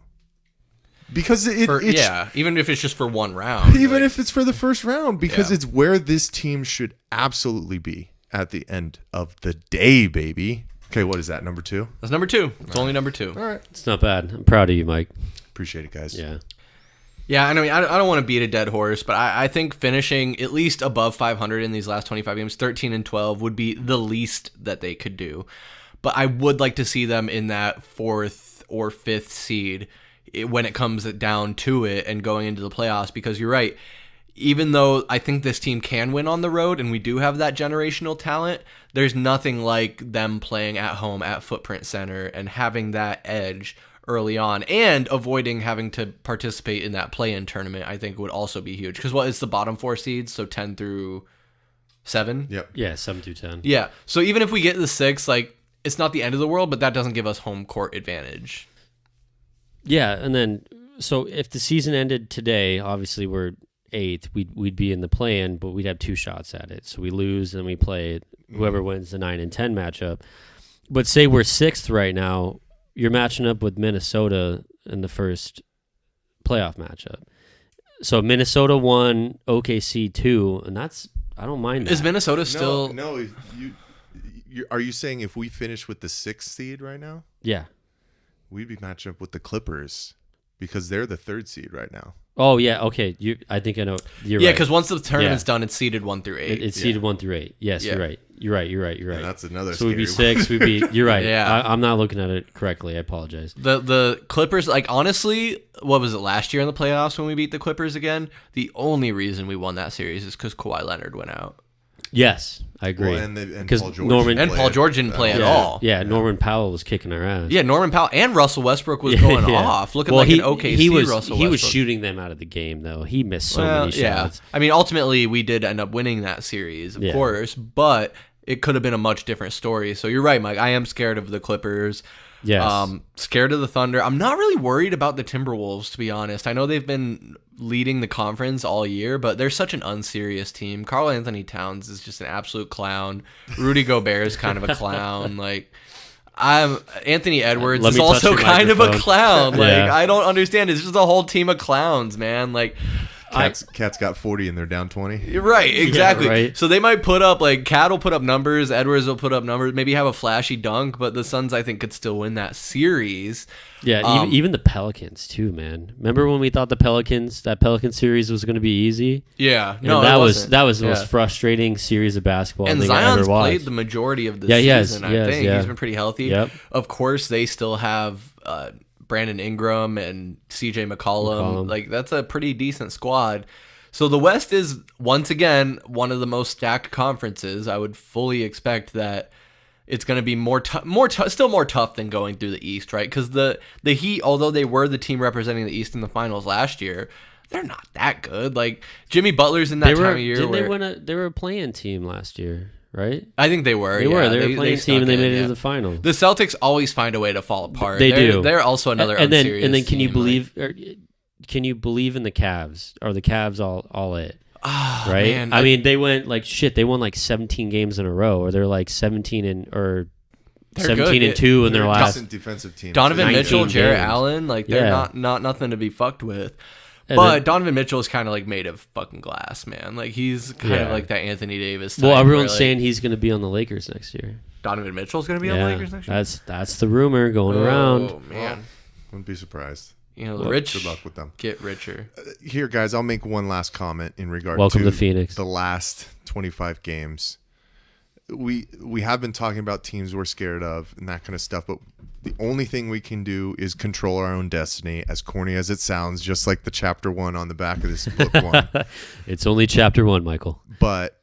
Because even if it's just for one round. Even if it's for the first round, because it's where this team should absolutely be at the end of the day, baby. Okay, what is that, number 2? That's number 2. It's only number 2. All right. It's not bad. I'm proud of you, Mike. Appreciate it, guys. Yeah. Yeah, I mean, I don't want to beat a dead horse, but I think finishing at least above 500 in these last 25 games, 13-12, would be the least that they could do. But I would like to see them in that 4th or 5th seed when it comes down to it and going into the playoffs, because you're right. Even though I think this team can win on the road and we do have that generational talent, there's nothing like them playing at home at Footprint Center and having that edge early on and avoiding having to participate in that play-in tournament. I think would also be huge because it's the bottom 4 seeds, so 10 through 7. Yep. Yeah, 7 through 10. Yeah. So even if we get the 6, like, it's not the end of the world, but that doesn't give us home court advantage. Yeah, and then so if the season ended today, obviously we're 8th, we'd be in the play-in, but we'd have 2 shots at it. So we lose and we play whoever wins the 9 and 10 matchup. But say we're 6th right now, you're matching up with Minnesota in the first playoff matchup. So Minnesota 1, OKC 2, and I don't mind that. Is Minnesota still? No. Are you saying if we finish with the 6th seed right now? Yeah. We'd be matching up with the Clippers because they're the 3rd seed right now. Oh, yeah. Okay. I think I know. You're right. Yeah, because once the tournament's done, it's seeded 1 through 8. It's seeded 1 through 8. Yes, you're right. You're right. Yeah, that's another. So we'd be 6. We'd be. You're right. Yeah. I'm not looking at it correctly. I apologize. The Clippers, like, honestly, what was it last year in the playoffs when we beat the Clippers again? The only reason we won that series is because Kawhi Leonard went out. Yes, I agree. Well, and Paul George didn't play at all. Yeah, Norman Powell was kicking our ass. Yeah, Norman Powell and Russell Westbrook was going off, looking like an OKC Russell Westbrook. He was shooting them out of the game, though. He missed so many shots. I mean, ultimately, we did end up winning that series, of course, but it could have been a much different story. So you're right, Mike. I am scared of the Clippers. Yes. Scared of the Thunder. I'm not really worried about the Timberwolves, to be honest. I know they've been leading the conference all year, but they're such an unserious team. Karl Anthony Towns is just an absolute clown. Rudy Gobert is kind of a clown. Like, Anthony Edwards is also kind of a clown. Like, I don't understand. It's just a whole team of clowns, man. Like, Cat's got 40 and they're down 20. You're right, exactly. Yeah, right. So they might put up, like, Cat will put up numbers, Edwards will put up numbers, maybe have a flashy dunk, but the Suns, I think, could still win that series. Yeah, even the Pelicans too, man. Remember when we thought that Pelican series was going to be easy? Yeah, no, that was the most frustrating series of basketball I think I ever watched. Played the majority of the season. I think he's been pretty healthy. Yep. Of course, they still have Brandon Ingram and CJ McCollum. Like, that's a pretty decent squad. So the West is once again one of the most stacked conferences. I would fully expect that it's going to be still more tough than going through the East, right? Because the Heat, although they were the team representing the East in the finals last year, they're not that good. Like Jimmy Butler's in that time of year. They were a play-in team last year, right? I think they were. They were a playing team, and they made it to the finals. The Celtics always find a way to fall apart. They do. They're also another unserious and then can you team, believe? Can you believe in the Cavs? Are the Cavs all it? Oh, right? Man, I mean, they went like shit. They won like 17 games in a row, or they're like 17 and 2 in their last decent defensive team. Donovan Mitchell, Jarrett games. Allen, like they're not nothing to be fucked with. And but then, Donovan Mitchell is kind of like made of fucking glass, man. Like he's kind of like that Anthony Davis type. Well, everyone's like, saying he's going to be on the Lakers next year. Donovan Mitchell's going to be on the Lakers next year. That's the rumor going around. Oh man, Wouldn't be surprised. You know, the rich good luck with them. Get richer. Here, guys, I'll make one last comment in regard Welcome to to Phoenix. The last 25 games. We have been talking about teams we're scared of and that kind of stuff, but the only thing we can do is control our own destiny, as corny as it sounds, just like the chapter 1 on the back of this book one. It's only chapter 1, Michael. But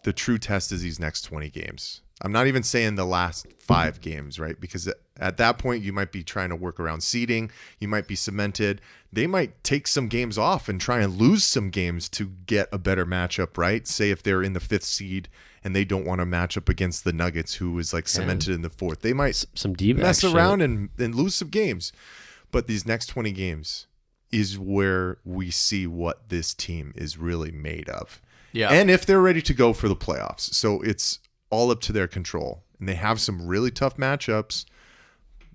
the true test is these next 20 games. I'm not even saying the last 5 games, right? Because at that point, you might be trying to work around seeding. You might be cemented. They might take some games off and try and lose some games to get a better matchup, right? Say if they're in the 5th seed and they don't want to match up against the Nuggets, who is like cemented in the 4th. They might some Dbacks mess around and lose some games. But these next 20 games is where we see what this team is really made of. Yeah. And if they're ready to go for the playoffs. So it's all up to their control. And they have some really tough matchups,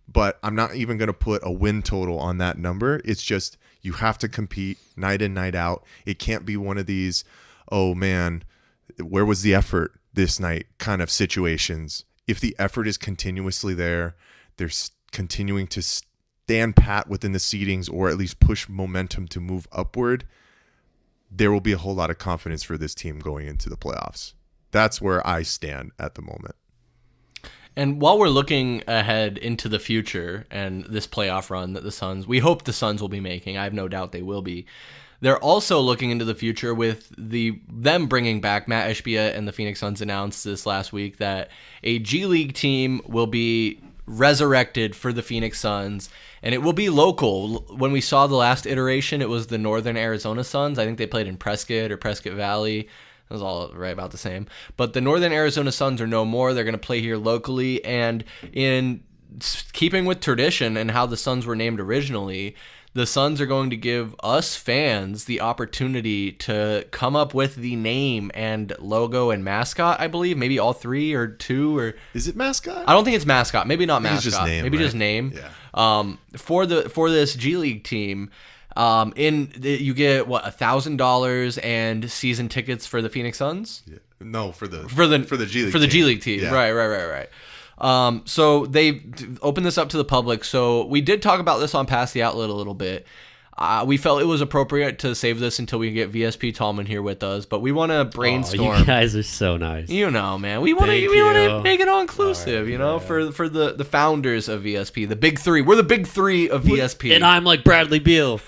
but I'm not even going to put a win total on that number. It's just you have to compete night in, night out. It can't be one of these, oh man, where was the effort this night kind of situations. If the effort is continuously there, they're continuing to stand pat within the seedings or at least push momentum to move upward, there will be a whole lot of confidence for this team going into the playoffs. That's where I stand at the moment. And while we're looking ahead into the future and this playoff run that we hope the Suns will be making, I have no doubt they will be. They're also looking into the future with them bringing back Matt Ishbia, and the Phoenix Suns announced this last week that a G League team will be resurrected for the Phoenix Suns, and it will be local. When we saw the last iteration, it was the Northern Arizona Suns. I think they played in Prescott or Prescott Valley. It was all right about the same. But the Northern Arizona Suns are no more. They're going to play here locally. And in keeping with tradition and how the Suns were named originally, the Suns are going to give us fans the opportunity to come up with the name and logo and mascot, I believe. Maybe all 3 or 2. Or is it mascot? I don't think it's mascot. Maybe not mascot. Just name, maybe right? just name. Yeah. For this G League team. You get $1,000 and season tickets for the Phoenix Suns. Yeah. No, for the G League for the G League team. Yeah. Right. So they opened this up to the public. So we did talk about this on Pass the Outlet a little bit. We felt it was appropriate to save this until we get VSP Tallman here with us, but we want to brainstorm. Oh, you guys are so nice. You know, man, we want to make it all inclusive. Right, for the founders of VSP, the big 3. We're the big 3 of VSP, and I'm like Bradley Beal.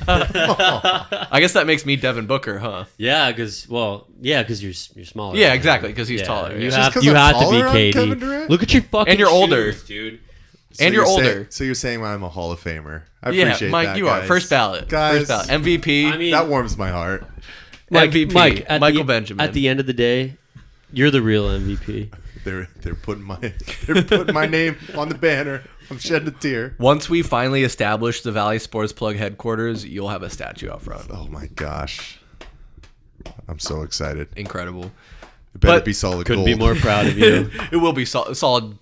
I guess that makes me Devin Booker, huh? Yeah, because you're smaller. Yeah, exactly, because he's taller. You Yeah. have to be KD. Kevin Durant? Look at your fucking And you're older. shoes, dude. And you're older. So you're saying I'm a Hall of Famer. I appreciate Mike, that, you guys. are first ballot. Guys, First ballot. MVP. I mean, that warms my heart. MVP. Michael the, Benjamin. At the end of the day, you're the real MVP. They're putting my name on the banner. I'm shedding a tear. Once we finally establish the Valley Sports Plug headquarters, you'll have a statue out front. Oh my gosh. I'm so excited. Incredible. It better But be solid Couldn't gold. be more proud of you. It will be solid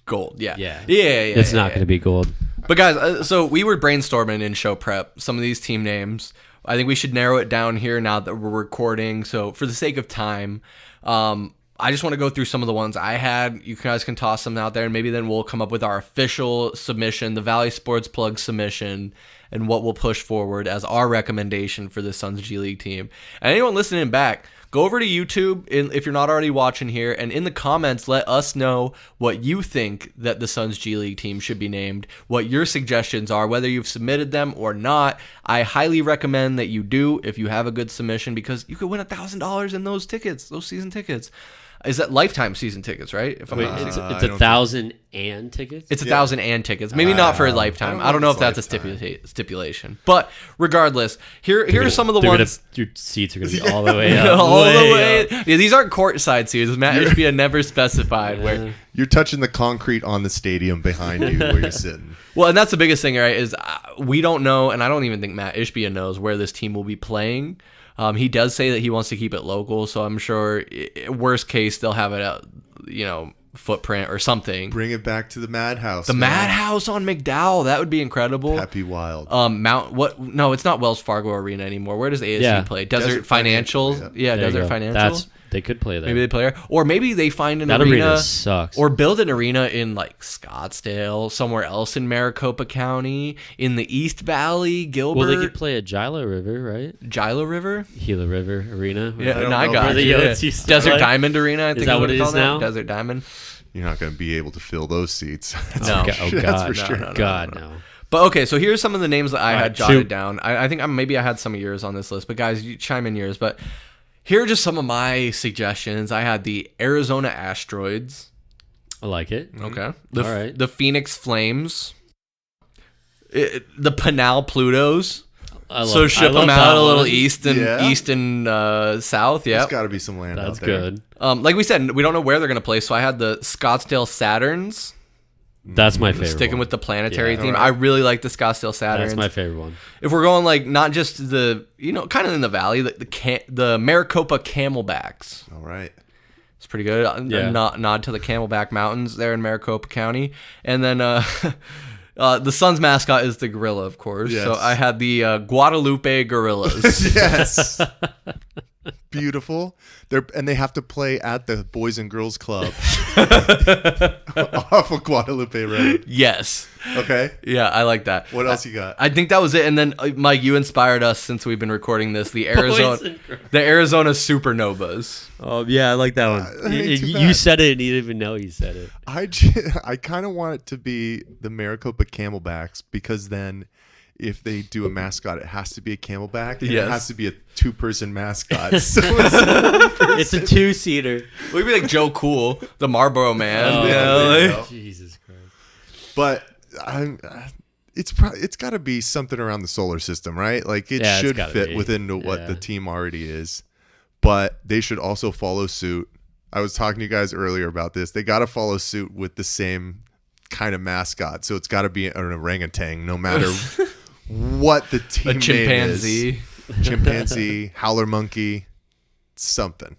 gold. Yeah. Yeah. It's It's not going to be gold. But guys, so we were brainstorming in show prep some of these team names. I think we should narrow it down here now that we're recording. So for the sake of time, I just want to go through some of the ones I had. You guys can toss them out there, and maybe then we'll come up with our official submission, the Valley Sports Plug submission, and what we'll push forward as our recommendation for the Suns G League team. And anyone listening back, go over to YouTube if you're not already watching here, and in the comments, let us know what you think that the Suns G League team should be named, what your suggestions are, whether you've submitted them or not. I highly recommend that you do if you have a good submission, because you could win $1,000 in those tickets, those season tickets. Is that lifetime season tickets, right? If I'm Wait, not it's mistaken. 1,000 and tickets. It's 1,000 and tickets. Maybe not for a lifetime. I don't know if that's a stipulation. But regardless, here are some of the ones. Your seats are gonna be all the way up. All the way. up. Yeah, these aren't courtside seats. Matt Ishbia never specified where. You're touching the concrete on the stadium behind you where you're sitting. Well, and that's the biggest thing, right? Is we don't know, and I don't even think Matt Ishbia knows where this team will be playing. He does say that he wants to keep it local, so I'm sure worst case they'll have it out, footprint or something. Bring it back to the Madhouse. The Madhouse on McDowell, that would be incredible. Happy Wild. No, it's not Wells Fargo Arena anymore. Where does ASU play? Desert Financial. Yeah, Desert Financial. They could play there. Maybe they play there, or maybe they find an that arena sucks. or build an arena in like Scottsdale, somewhere else in Maricopa County, in the East Valley, Gilbert. Well, they could play at Gila River, right? Gila River. Gila River Arena. Yeah, I got it. it. Desert Diamond Arena. I think is that what it is now? Desert Diamond. You're not going to be able to fill those seats. No. That's for sure. No. But okay, so here's some of the names that I had jotted down. I think maybe I had some of yours on this list, but guys, you chime in yours. But here are just some of my suggestions. I had the Arizona Asteroids. I like it. Okay. All right. The Phoenix Flames. The Pinal Plutos. So ship them out a little east and south. Yeah, There's got to be some land out there. That's good. Like we said, we don't know where they're going to play. So I had the Scottsdale Saturns. That's my favorite. Sticking with the planetary theme. Right. I really like the Scottsdale Saturns. That's my favorite one. If we're going like not just the kind of in the valley, the Maricopa Camelbacks. All right. It's pretty good. Yeah. Nod to the Camelback Mountains there in Maricopa County, and then. The Suns mascot is the gorilla, of course. Yes. So I had the Guadalupe Gorillas. Yes. Beautiful. They have to play at the Boys and Girls Club off of Guadalupe Road. Yes. Okay. Yeah, I like that. What else you got? I think that was it. And then, Mike, you inspired us since we've been recording this. The Arizona Supernovas. Oh yeah, I like that one. You said it, and you didn't even know you said it. I kind of want it to be the Maricopa Camelbacks because then, if they do a mascot, it has to be a camelback. And Yes. It has to be a 2-person mascot. So It's a 2-seater. We'd be like Joe Cool, the Marlboro Man. Oh, there you go. Jesus Christ. But it's got to be something around the solar system, right? Like it should fit within what the team already is. But they should also follow suit. I was talking to you guys earlier about this. They got to follow suit with the same kind of mascot. So it's got to be an orangutan, no matter what the team A chimpanzee. name is. Chimpanzee, howler monkey, something.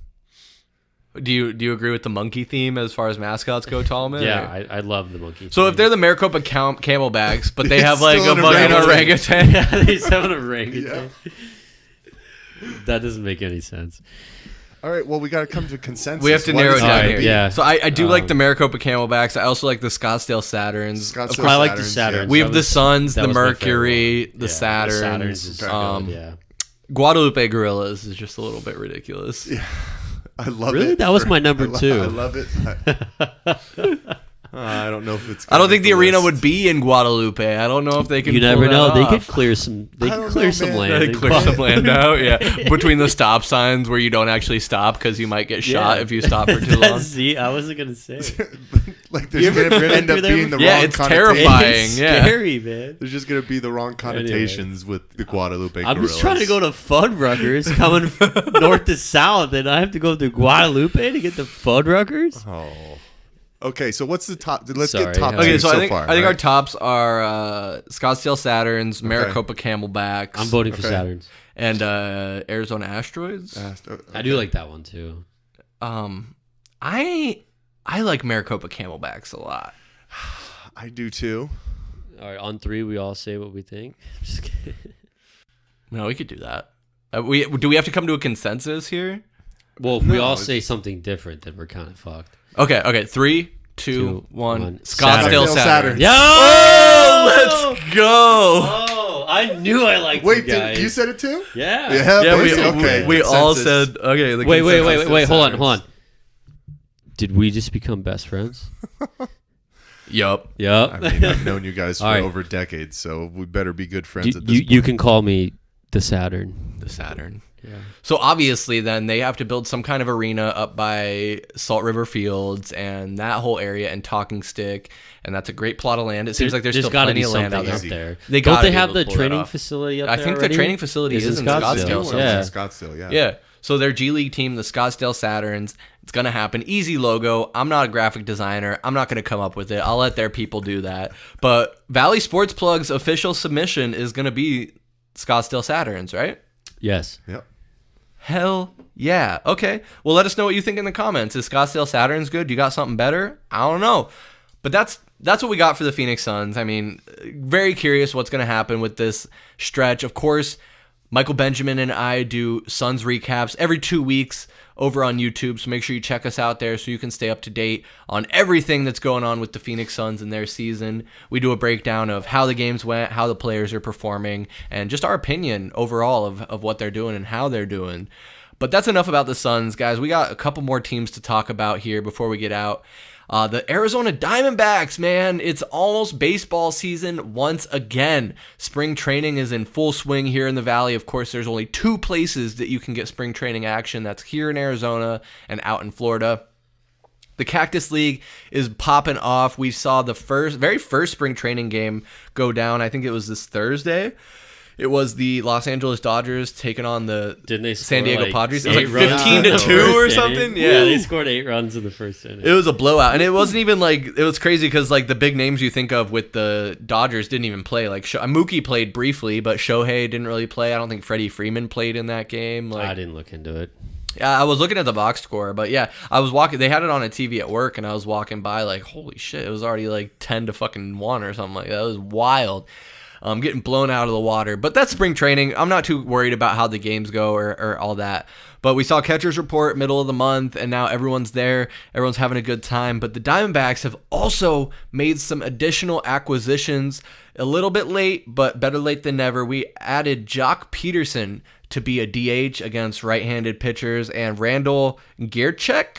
Do you agree with the monkey theme as far as mascots go, Tallman? Yeah, I love the monkey. So if they're the Maricopa Camelbacks, but they have like a still an fucking orangutan. yeah, they have an orangutan. That doesn't make any sense. All right, well, we got to come to consensus. We have to What narrow it is it down gonna here. be? Yeah. So I do like the Maricopa Camelbacks. I also like the Scottsdale Saturns. Scottsdale I like the Saturns, Saturns. yeah. We have the Suns, that the was my Mercury, favorite one. the Saturns. The Saturns is good, yeah. Guadalupe Gorillas is just a little bit ridiculous. Yeah. I love it. Really? That was my number 2. I love it. I don't know if it's. I don't think the gonna make arena list. would be in Guadalupe. I don't know if they can. You pull never that know. off. They could clear some. They I could don't clear know, some man. land. They clear some land out, yeah. Between the stop signs where you don't actually stop because you might get shot if you stop for too long. See, I wasn't gonna say it. Like there's going to end up being the Yeah, wrong it's connotations. terrifying. It's Yeah. scary, man. There's just going to be the wrong connotations with the Guadalupe I'm Gorillas. just trying to go to Fuddruckers coming north to south, and I have to go through Guadalupe to get to Fuddruckers. Oh. Okay, so what's the top? Let's Sorry, get top yeah. two Okay, so so I think far. I think right? our tops are Scottsdale Saturns, Maricopa Camelbacks. I'm voting for Okay. Saturns. And Arizona Asteroids. I do like that one too. I like Maricopa Camelbacks a lot. I do too. All right, on 3, we all say what we think. Just kidding. No, we could do that. Do we have to come to a consensus here? Well, if we all it's- say something different, then we're kind of fucked. Okay. 3, 2, 1. 1. Scottsdale Scottsdale Saturns. Saturns. Yeah. Oh, let's go. Oh, I knew I liked Wait, you guys. you said it too? Yeah. Yeah, we, basically. Okay. we all consensus. said okay. The Wait. consensus. Hold on. Did we just become best friends? Yup. Yep. I mean, I've known you guys for All right. over decades, so we better be good friends at this You point. can call me the Saturn. The Saturn. Yeah. So obviously then they have to build some kind of arena up by Salt River Fields and that whole area and Talking Stick, and that's a great plot of land. It seems like there's still gotta plenty be of land out something there. out there. They Don't gotta they be have able to the pull that training off. facility up I there think already? the training facility is in Scottsdale. Yeah. Scottsdale, yeah. Yeah. So their G League team, the Scottsdale Saturns, it's going to happen. Easy logo. I'm not a graphic designer. I'm not going to come up with it. I'll let their people do that. But Valley Sports Plug's official submission is going to be Scottsdale Saturns, right? Yes. Yep. Hell yeah. Okay. Well, let us know what you think in the comments. Is Scottsdale Saturns good? You got something better? I don't know. But that's what we got for the Phoenix Suns. I mean, very curious what's going to happen with this stretch. Of course, Michael Benjamin and I do Suns recaps every 2 weeks over on YouTube, so make sure you check us out there so you can stay up to date on everything that's going on with the Phoenix Suns and their season. We do a breakdown of how the games went, how the players are performing, and just our opinion overall of what they're doing and how they're doing. But that's enough about the Suns, guys. We got a couple more teams to talk about here before we get out. The Arizona Diamondbacks, man, it's almost baseball season once again. Spring training is in full swing here in the Valley. Of course, there's only 2 places that you can get spring training action. That's here in Arizona and out in Florida. The Cactus League is popping off. We saw the very first spring training game go down. I think it was this Thursday. It was the Los Angeles Dodgers taking on the San Diego Padres. It was like 15-2 or something. Yeah, they scored 8 runs in the first inning. It was a blowout, and it wasn't even like, it was crazy because like the big names you think of with the Dodgers didn't even play. Like Mookie played briefly, but Shohei didn't really play. I don't think Freddie Freeman played in that game. Like, I didn't look into it. Yeah, I was looking at the box score, but yeah, I was walking. They had it on a TV at work, and I was walking by like, holy shit! It was already like 10-1 or something like that. It was wild. Getting blown out of the water. But that's spring training. I'm not too worried about how the games go or all that. But we saw catcher's report middle of the month, and now everyone's there. Everyone's having a good time. But the Diamondbacks have also made some additional acquisitions a little bit late, but better late than never. We added Jock Peterson to be a DH against right-handed pitchers, and Randall Grichuk,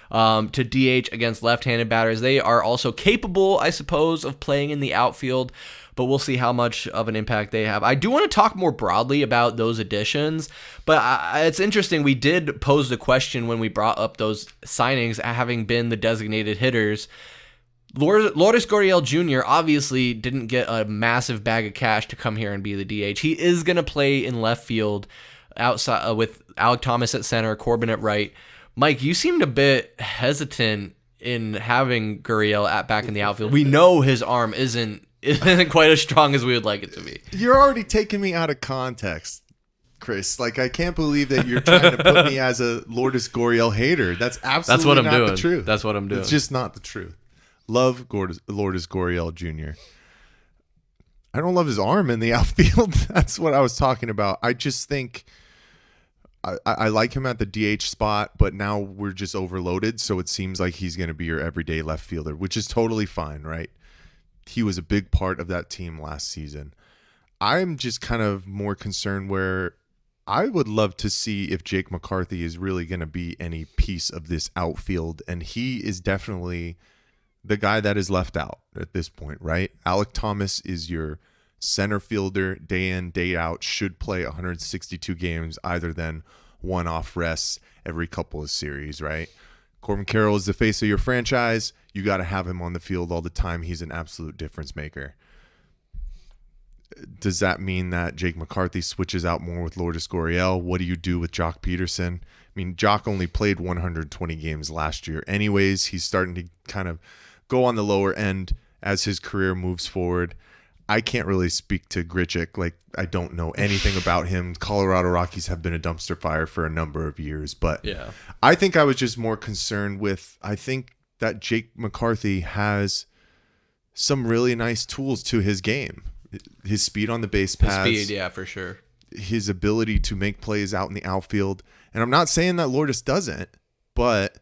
to DH against left-handed batters. They are also capable, I suppose, of playing in the outfield, but we'll see how much of an impact they have. I do want to talk more broadly about those additions, but it's interesting. We did pose the question when we brought up those signings, having been the designated hitters. Lourdes Gurriel Jr. obviously didn't get a massive bag of cash to come here and be the DH. He is going to play in left field outside with Alek Thomas at center, Corbin at right. Mike, you seemed a bit hesitant in having Gurriel back in the outfield. We know his arm isn't quite as strong as we would like it to be. You're already taking me out of context, Chris. Like, I can't believe that you're trying to put me as a Lourdes Gurriel hater. That's absolutely what I'm not doing. the truth. That's what I'm doing. It's just not the truth. Love Lourdes Gurriel Jr. I don't love his arm in the outfield. That's what I was talking about. I just think I like him at the DH spot, but now we're just overloaded, so it seems like he's going to be your everyday left fielder, which is totally fine, right? He was a big part of that team last season. I'm just kind of more concerned where I would love to see if Jake McCarthy is really going to be any piece of this outfield, and he is definitely the guy that is left out at this point, right? Alek Thomas is your center fielder, day in, day out, should play 162 games, either than one-off rests every couple of series, right? Corbin Carroll is the face of your franchise. You got to have him on the field all the time. He's an absolute difference maker. Does that mean that Jake McCarthy switches out more with Lourdes Gurriel? What do you do with Jock Peterson? I mean, Jock only played 120 games last year. Anyways, he's starting to kind of go on the lower end as his career moves forward. I can't really speak to Grichuk. Like, I don't know anything about him. Colorado Rockies have been a dumpster fire for a number of years. But yeah, I think I was just more concerned with, I think that Jake McCarthy has some really nice tools to his game. His speed on the base paths. His speed, yeah, for sure. His ability to make plays out in the outfield. And I'm not saying that Lourdes doesn't, but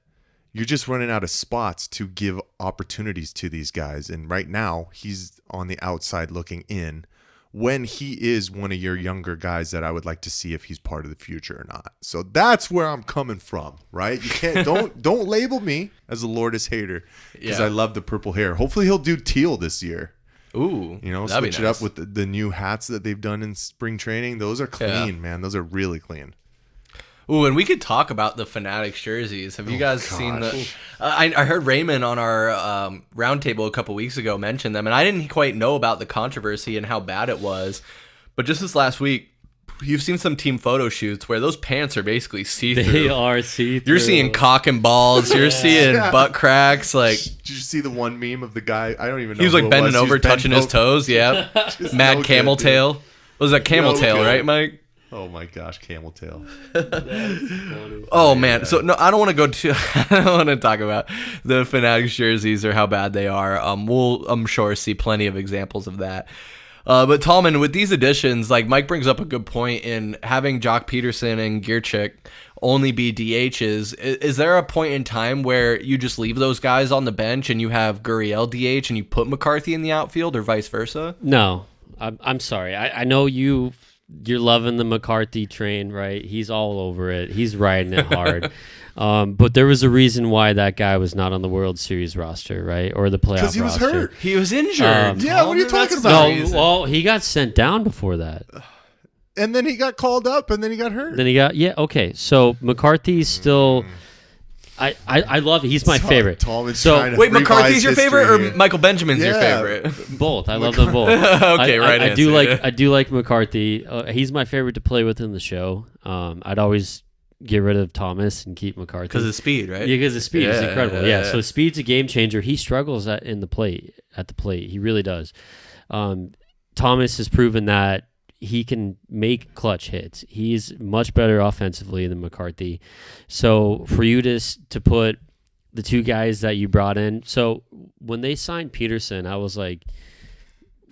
you're just running out of spots to give opportunities to these guys. And right now, he's on the outside looking in when he is one of your younger guys that I would like to see if he's part of the future or not. So that's where I'm coming from, right? You can't don't label me as a Lourdes hater because I love the purple hair. Hopefully he'll do teal this year. Ooh, You know, that'd be switch it nice. up with the new hats that they've done in spring training. Those are clean, man. Those are really clean. Ooh, and we could talk about the Fanatics jerseys. Have you guys seen the? I heard Raymond on our roundtable a couple weeks ago mention them, and I didn't quite know about the controversy and how bad it was. But just this last week, you've seen some team photo shoots where those pants are basically see-through. They are see-through. You're seeing cock and balls. You're seeing butt cracks. Like, did you see the one meme of the guy? I don't even know. he was like bending over, touching his toes. Yeah, mad camel tail. Was that camel tail, right, Mike? Oh my gosh, camel tail. Oh man, so no, I don't want to go too. I don't want to talk about the Fanatics jerseys or how bad they are. We'll, I'm sure, see plenty of examples of that. But Tallman, with these additions, like Mike brings up a good point in having Jock Peterson and Gierchik only be DHs. Is there a point in time where you just leave those guys on the bench and you have Gurriel DH and you put McCarthy in the outfield, or vice versa? No, I'm sorry. I know you're loving the McCarthy train, right? He's all over it. He's riding it hard. But there was a reason why that guy was not on the World Series roster, right? Or the playoff roster. Because he was hurt. He was injured. Yeah, what are you talking about? No, well, he got sent down before that. And then he got called up, and then he got hurt. Then he got, okay. So McCarthy's still, I love it. He's my favorite. Tallman's So trying to Wait, McCarthy's your revise favorite, history or here. Michael Benjamin's your Yeah. favorite? Both. I love them both. Okay, right I do answer. I do like McCarthy. He's my favorite to play with in the show. I'd always get rid of Thomas and keep McCarthy Because of speed, right? Yeah, because the speed is Yeah, incredible. yeah. Yeah, so speed's a game changer. He struggles at the plate. He really does. Thomas has proven that he can make clutch hits. He's much better offensively than McCarthy. So for you to put the two guys that you brought in, so when they signed Peterson, I was like,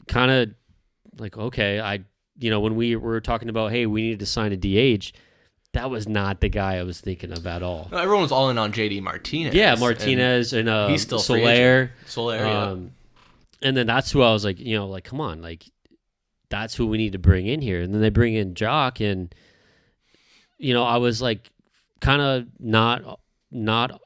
kind of like, okay, when we were talking about, hey, we needed to sign a DH, that was not the guy I was thinking of at all. Everyone was all in on JD Martinez. Yeah, Martinez and he's still free Soler. Soler, yeah. And then that's who I was like, come on, like that's who we need to bring in here. And then they bring in Jock, and I was like kind of not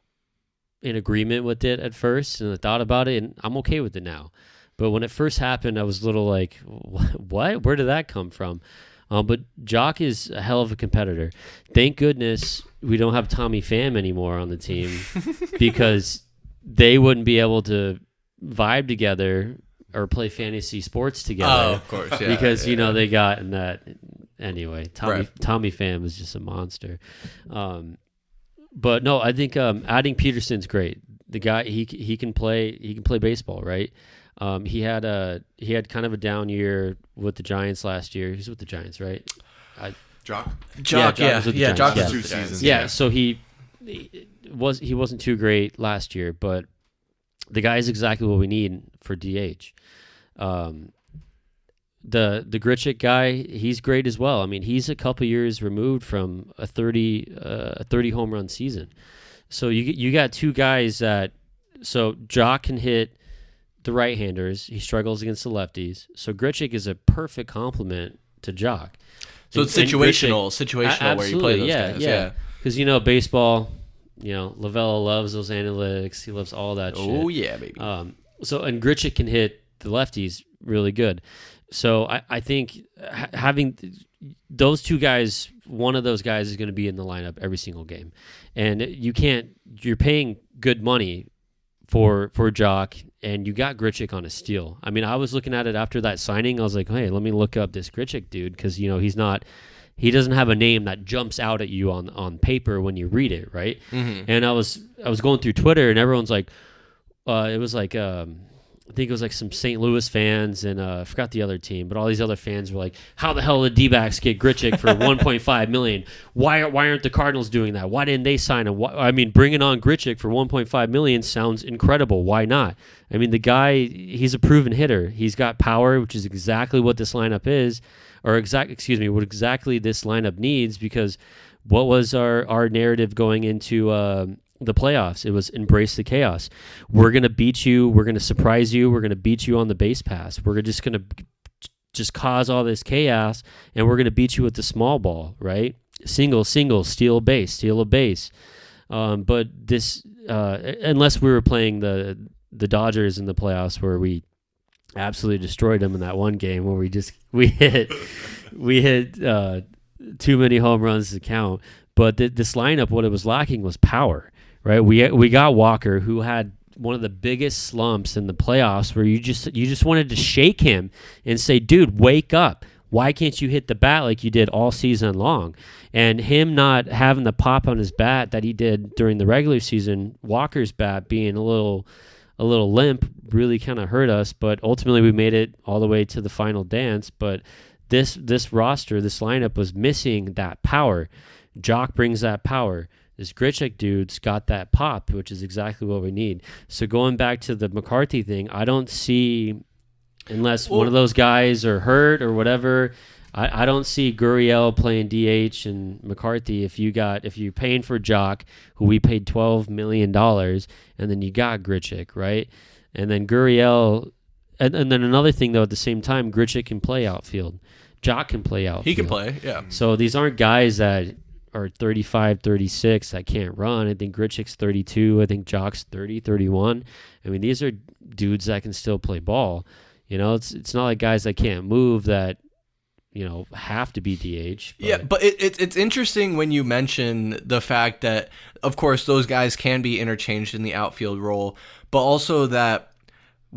in agreement with it at first, and I thought about it, and I'm okay with it now. But when it first happened, I was a little like, what? Where did that come from? But Jock is a hell of a competitor. Thank goodness we don't have Tommy Pham anymore on the team because they wouldn't be able to vibe together or play fantasy sports together. Oh, of course, yeah. Because, they got in that. Anyway, Tommy Pham is just a monster. But no, I think adding Peterson's great. The guy, he can play baseball, right? He had kind of a down year with the Giants last year. He's with the Giants, right? Jock? Jock, Jock was with the Giants. Jock Yeah. was 2 with the Giants. seasons. Yeah, so he wasn't too great last year, but the guy is exactly what we need for DH. The Gritchick guy, he's great as well. I mean, he's a couple years removed from a 30 home run season. So you got two guys so Jock can hit the right-handers. He struggles against the lefties. So Gritchick is a perfect complement to Jock. So it's And situational Gritchick, where you play those guys. Yeah. Because, baseball, Lavella loves those analytics. He loves all that shit. Oh, yeah, baby. And Gritchick can hit the lefties really good. So I think having those two guys, one of those guys is going to be in the lineup every single game. And you're paying good money for Jock, and you got Gritchick on a steal. I mean, I was looking at it after that signing. I was like, hey, let me look up this Gritchick dude, because he doesn't have a name that jumps out at you on paper when you read it, right? Mm-hmm. And I was going through Twitter, and everyone's like, it was like I think it was like some St. Louis fans, and I forgot the other team, but all these other fans were like, how the hell did Dbacks get Gritchick for $1.5 million? Why aren't the Cardinals doing that? Why didn't they sign him? Bringing on Gritchick for $1.5 million sounds incredible. Why not? I mean, the guy, he's a proven hitter. He's got power, which is exactly what this lineup is, what exactly this lineup needs, because what was our narrative going into the playoffs? It was embrace the chaos. We're going to beat you. We're going to surprise you. We're going to beat you on the base pass. We're just going to cause all this chaos, and we're going to beat you with the small ball, right? Single, steal a base. But this, unless we were playing the Dodgers in the playoffs where we absolutely destroyed them in that one game where we hit too many home runs to count. But this lineup, what it was lacking was power, right? We got Walker, who had one of the biggest slumps in the playoffs, where you just wanted to shake him and say, dude, wake up. Why can't you hit the bat like you did all season long? And him not having the pop on his bat that he did during the regular season, Walker's bat being a little limp, really kind of hurt us. But ultimately, we made it all the way to the final dance. But this roster, this lineup was missing that power. Jock brings that power. This Grichuk dude's got that pop, which is exactly what we need. So going back to the McCarthy thing, I don't see, unless one of those guys are hurt or whatever, I don't see Gurriel playing DH and McCarthy if you're paying for Jock, who we paid $12 million, and then you got Grichuk, right? And then Gurriel, and then another thing though, at the same time, Grichuk can play outfield. Jock can play outfield. He can play, yeah. So these aren't guys that are 35, 36 that can't run. I think Grichuk's 32. I think Jock's 30, 31. I mean, these are dudes that can still play ball. You know, it's not like guys that can't move that, you know, have to be DH. But. Yeah, but it's interesting when you mention the fact that, of course, those guys can be interchanged in the outfield role, but also that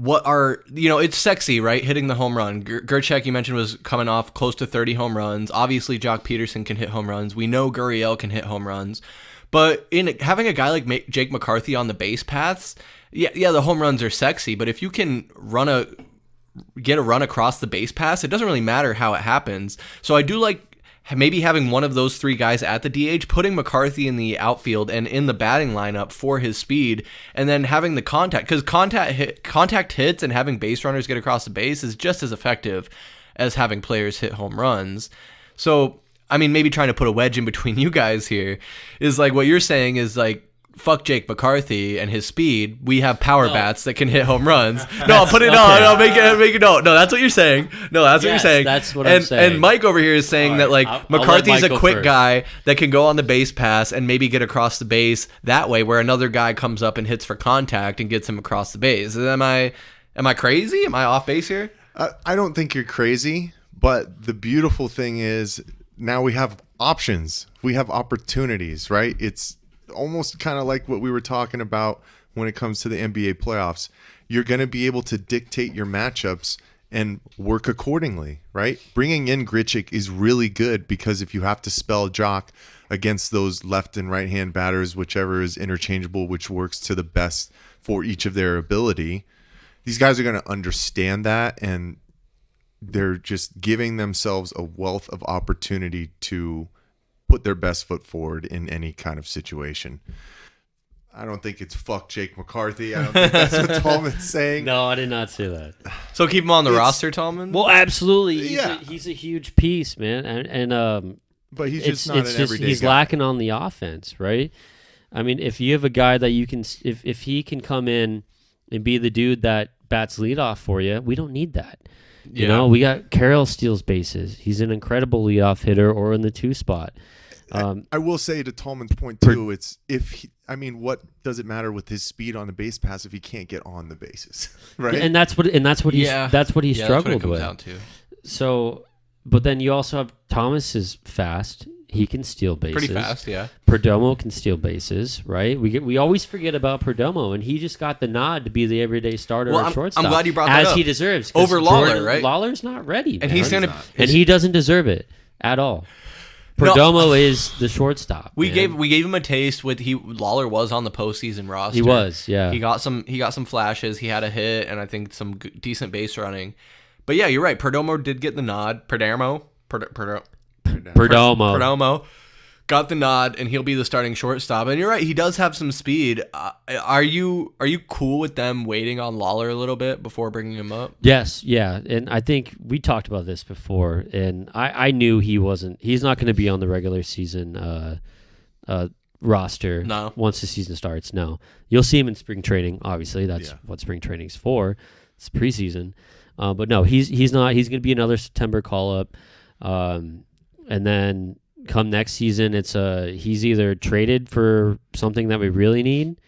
it's sexy, right? Hitting the home run. Grichuk, you mentioned, was coming off close to 30 home runs. Obviously, Jock Peterson can hit home runs. We know Gurriel can hit home runs. But in having a guy like Jake McCarthy on the base paths, yeah, the home runs are sexy. But if you can get a run across the base pass, it doesn't really matter how it happens. So I do like maybe having one of those three guys at the DH, putting McCarthy in the outfield and in the batting lineup for his speed, and then having the contact, because contact hits and having base runners get across the base is just as effective as having players hit home runs. So, I mean, maybe trying to put a wedge in between you guys here is like what you're saying is like, fuck Jake McCarthy and his speed. We have power bats that can hit home runs. No, put it on. No, make it. No, that's what you're saying. No, that's what you're saying. That's what I'm saying. And Mike over here is saying that like McCarthy's a quick guy that can go on the base pass and maybe get across the base that way, where another guy comes up and hits for contact and gets him across the base. Am I crazy? Am I off base here? I don't think you're crazy, but the beautiful thing is now we have options. We have opportunities, right? It's almost kind of like what we were talking about when it comes to the NBA playoffs. You're going to be able to dictate your matchups and work accordingly, right? Bringing in Grichuk is really good because if you have to spell Jock against those left and right hand batters, whichever is interchangeable, which works to the best for each of their ability, these guys are going to understand that, and they're just giving themselves a wealth of opportunity to put their best foot forward in any kind of situation. I don't think it's fuck Jake McCarthy. I don't think that's what Tallman's saying. No, I did not say that. So keep him on the roster, Tallman? Well, absolutely. He's a huge piece, man. And but he's just not an everyday he's guy. lacking on the offense, right? I mean, if you have a guy that you can, if he can come in and be the dude that bats leadoff for you, we don't need that. You know, we got Carroll steals bases. He's an incredible leadoff hitter or in the 2 spot. I will say to Tallman's point too, what does it matter with his speed on the base pass if he can't get on the bases, right? And that's what he struggled that's what it comes with. down to. So, but then you also have Thomas is fast. He can steal bases. Pretty fast, yeah. Perdomo can steal bases, right? We always forget about Perdomo, and he just got the nod to be the everyday starter at shortstop. I'm glad you brought that up. As he deserves. Over Lawler, right? Lawler's not ready, and man. He doesn't deserve it at all. Perdomo is the shortstop. We gave him a taste with Lawler was on the postseason roster. He was, yeah. He got some flashes. He had a hit and I think some decent base running. But yeah, you're right. Perdomo did get the nod. Perdomo got the nod, and he'll be the starting shortstop. And you're right, he does have some speed. Are you cool with them waiting on Lawler a little bit before bringing him up? Yes, yeah. And I think we talked about this before, and I knew he's not going to be on the regular season roster once the season starts. No. You'll see him in spring training, obviously. That's what spring training's for. It's preseason. But no, he's not. He's going to be another September call-up. And then come next season, he's either traded for something that we really need,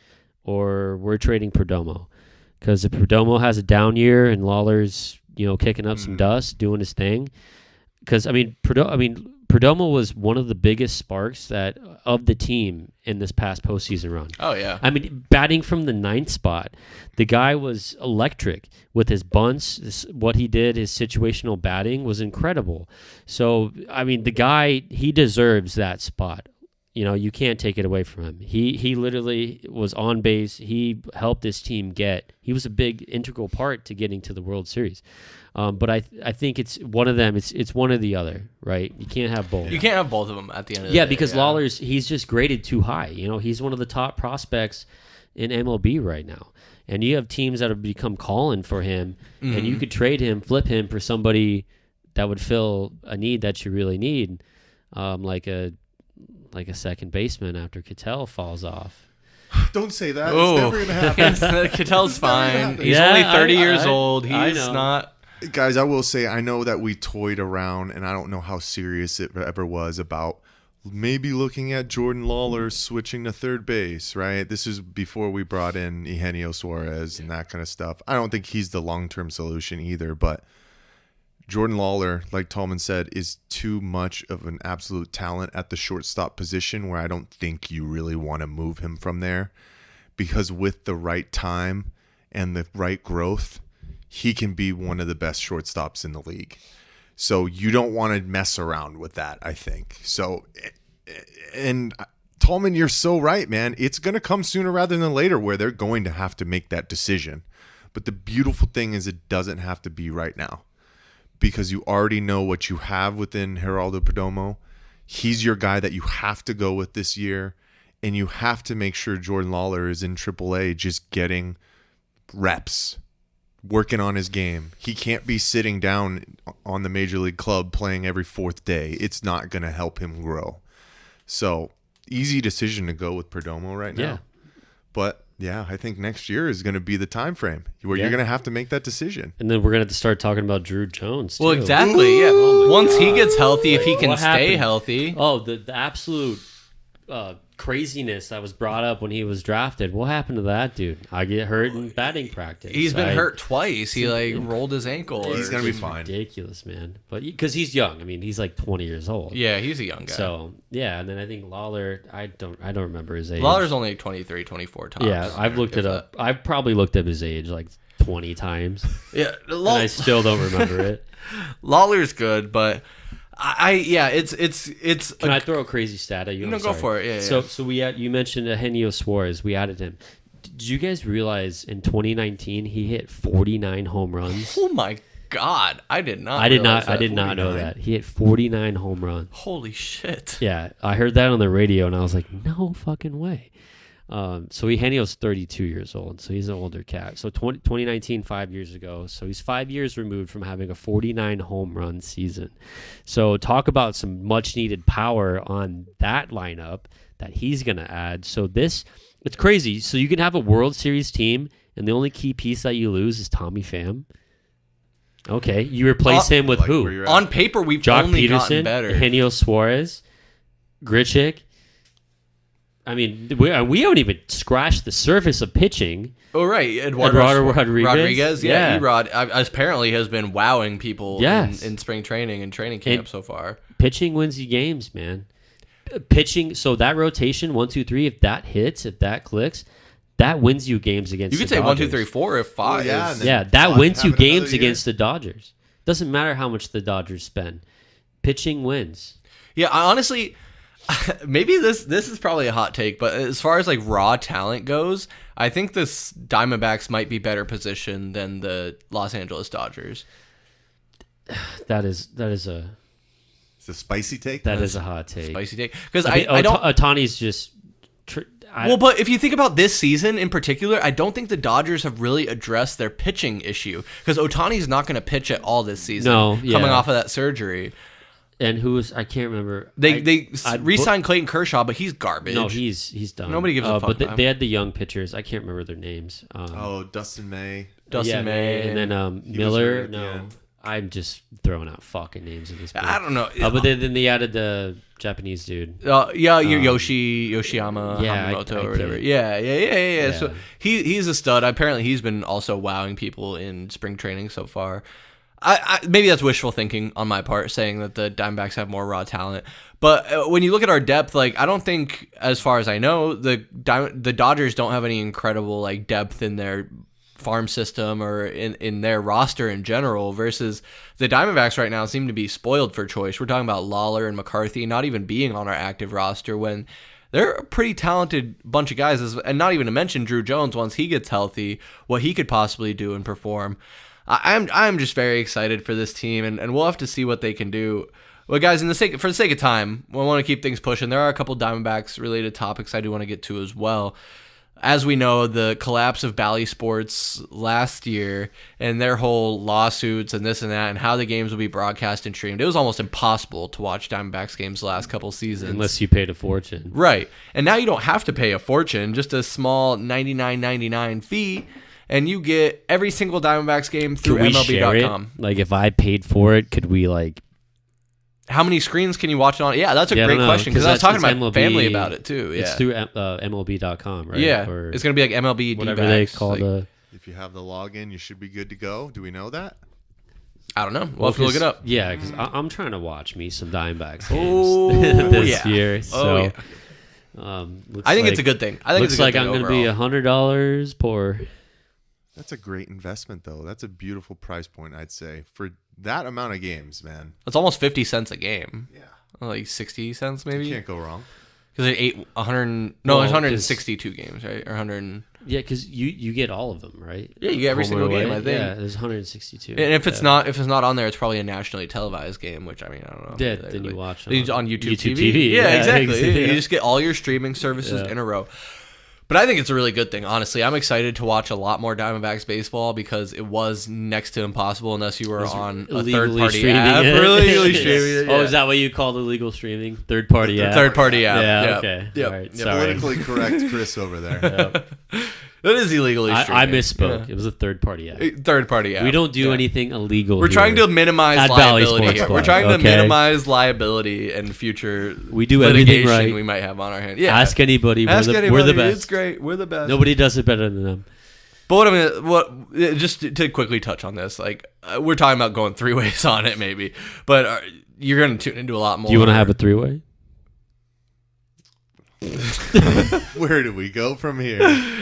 or we're trading Perdomo. Because if Perdomo has a down year and Lawler's, kicking up some dust, doing his thing, because Perdomo was one of the biggest sparks of the team in this past postseason run. Oh yeah. I mean, batting from the 9th spot, the guy was electric with his bunts. What he did, his situational batting was incredible. So I mean, the guy, he deserves that spot. You can't take it away from him. He literally was on base. He helped this team he was a big integral part to getting to the World Series. But I think it's one of them. It's one or the other, right? You can't have both. You can't have both of them at the end of the day. Yeah, because Lawler's, he's just graded too high. He's one of the top prospects in MLB right now. And you have teams that have become calling for him, and you could trade him, flip him for somebody that would fill a need that you really need, like a second baseman after Ketel falls off. Don't say that. It's never going to happen. Ketel's fine. He's only 30 years old. He's not. Guys, I will say, I know that we toyed around, and I don't know how serious it ever was about maybe looking at Jordan Lawler switching to third base, right? This is before we brought in Eugenio Suarez and that kind of stuff. I don't think he's the long-term solution either, but Jordan Lawler, like Tallman said, is too much of an absolute talent at the shortstop position where I don't think you really want to move him from there, because with the right time and the right growth, he can be one of the best shortstops in the league. So you don't want to mess around with that, I think. So, and Tallman, you're so right, man. It's going to come sooner rather than later where they're going to have to make that decision. But the beautiful thing is it doesn't have to be right now, because you already know what you have within Geraldo Perdomo. He's your guy that you have to go with this year, and you have to make sure Jordan Lawler is in AAA just getting reps, working on his game. He can't be sitting down on the Major League club playing every 4th day. It's not going to help him grow. So, easy decision to go with Perdomo right now. Yeah. But yeah, I think next year is going to be the time frame where you're going to have to make that decision. And then we're going to have to start talking about Drew Jones, too. Well, exactly, yeah. Once he gets healthy, if he can stay healthy. Oh, the absolute craziness that was brought up when he was drafted. What happened to that dude? I get hurt in batting practice. He's been hurt twice. He rolled his ankle. He's going to be fine. Ridiculous, man. But because he's young. I mean, he's like 20 years old. Yeah, he's a young guy. So, yeah, and then I think Lawler, I don't remember his age. Lawler's only 23, 24 tops. Yeah, I've looked it up. I've probably looked up his age like 20 times. Yeah, and I still don't remember it. Lawler's good, but it's. Can I throw a crazy stat at you? No, go for it. Yeah. So you mentioned Eugenio Suarez. We added him. Did you guys realize in 2019 he hit 49 home runs? Oh my God, I did not. I did not know that he hit 49 home runs. Holy shit! Yeah, I heard that on the radio and I was like, no fucking way. So Eugenio's 32 years old, so he's an older cat. So 2019, 5 years ago. So he's 5 years removed from having a 49 home run season. So talk about some much needed power on that lineup that he's going to add. So it's crazy. So you can have a World Series team, and the only key piece that you lose is Tommy Pham. Okay, you replace him with who? On paper, we've Jock only Peterson, gotten better. Eugenio Suarez, Grichuk. I mean, we haven't even scratched the surface of pitching. Oh, right. Eduardo Rodriguez. Yeah. Erod apparently has been wowing people in spring training and training camp so far. Pitching wins you games, man. Pitching, so that rotation, 1, 2, 3, if that hits, if that clicks, that wins you games against the Dodgers. You could say 1, 2, 3, 4 if 5 is. Yeah, that wins you games against the Dodgers. Doesn't matter how much the Dodgers spend. Pitching wins. Yeah, honestly, maybe this is probably a hot take, but as far as like raw talent goes, I think this Diamondbacks might be better positioned than the Los Angeles Dodgers. That is a... It's a spicy take? That is a hot take. Spicy take. Because I don't... Ohtani's just... but if you think about this season in particular, I don't think the Dodgers have really addressed their pitching issue, because Ohtani's not going to pitch at all this season. Coming off of that surgery. And I can't remember. They re-signed Clayton Kershaw, but he's garbage. No, he's done. Nobody gives a fuck. But they had the young pitchers. I can't remember their names. Dustin May. And then Miller. No. I'm just throwing out fucking names in this book. I don't know. But then they added the Japanese dude. Yoshiyama Hamamoto or whatever. Yeah. So he's a stud. Apparently, he's been also wowing people in spring training so far. I maybe that's wishful thinking on my part, saying that the Diamondbacks have more raw talent. But when you look at our depth, like I don't think, as far as I know, the Dodgers don't have any incredible like depth in their farm system or in their roster in general, versus the Diamondbacks right now seem to be spoiled for choice. We're talking about Lawler and McCarthy not even being on our active roster when they're a pretty talented bunch of guys, and not even to mention Drew Jones once he gets healthy, what he could possibly do and perform. I'm just very excited for this team, and we'll have to see what they can do. Well, guys, for the sake of time, we want to keep things pushing. There are a couple Diamondbacks-related topics I do want to get to as well. As we know, the collapse of Bally Sports last year and their whole lawsuits and this and that and how the games will be broadcast and streamed, it was almost impossible to watch Diamondbacks games the last couple seasons. Unless you paid a fortune. Right. And now you don't have to pay a fortune, just a small $99.99 fee, and you get every single Diamondbacks game through MLB.com. Like, if I paid for it, could we, like... How many screens can you watch it on? Yeah, that's a great question, because I was talking to my family about it, too. Yeah. It's through MLB.com, right? Yeah, or it's going to be like MLB whatever Dbacks, they call the... If you have the login, you should be good to go. Do we know that? I don't know. We'll have to look it up. Yeah, because I'm trying to watch me some Diamondbacks games this year. So, I think it's a good thing. I think looks like I'm going to be $100 poor. That's a great investment, though. That's a beautiful price point, I'd say, for that amount of games, man. It's almost 50 cents a game. Yeah. Like 60 cents, maybe? You can't go wrong. Because there's 162 games, right? Or 100. Yeah, because you get all of them, right? Yeah, you get every single game, I think. Yeah, there's 162. And if it's not on there, it's probably a nationally televised game, which, I mean, I don't know. Yeah, then you watch on YouTube TV. TV. Yeah, exactly. You just get all your streaming services in a row. But I think it's a really good thing, honestly. I'm excited to watch a lot more Diamondbacks baseball, because it was next to impossible unless you were on a third-party app. Illegally streaming it. Oh, is that what you call illegal streaming? Third-party app? Third-party app. Yeah, okay. Yep. All right, Sorry. Politically correct Chris over there. Yep. It is illegally streaming. I misspoke. Yeah. It was a third-party app. Third-party app. We don't do anything illegal. We're trying to minimize liability. We're trying to minimize liability and future we do everything right. We might have on our hands. Yeah. Ask anybody. We're the best. It's great. We're the best. Nobody does it better than them. But just to quickly touch on this, like we're talking about going three ways on it, maybe, but you're going to tune into a lot more. Do you want to have a three-way? Where do we go from here?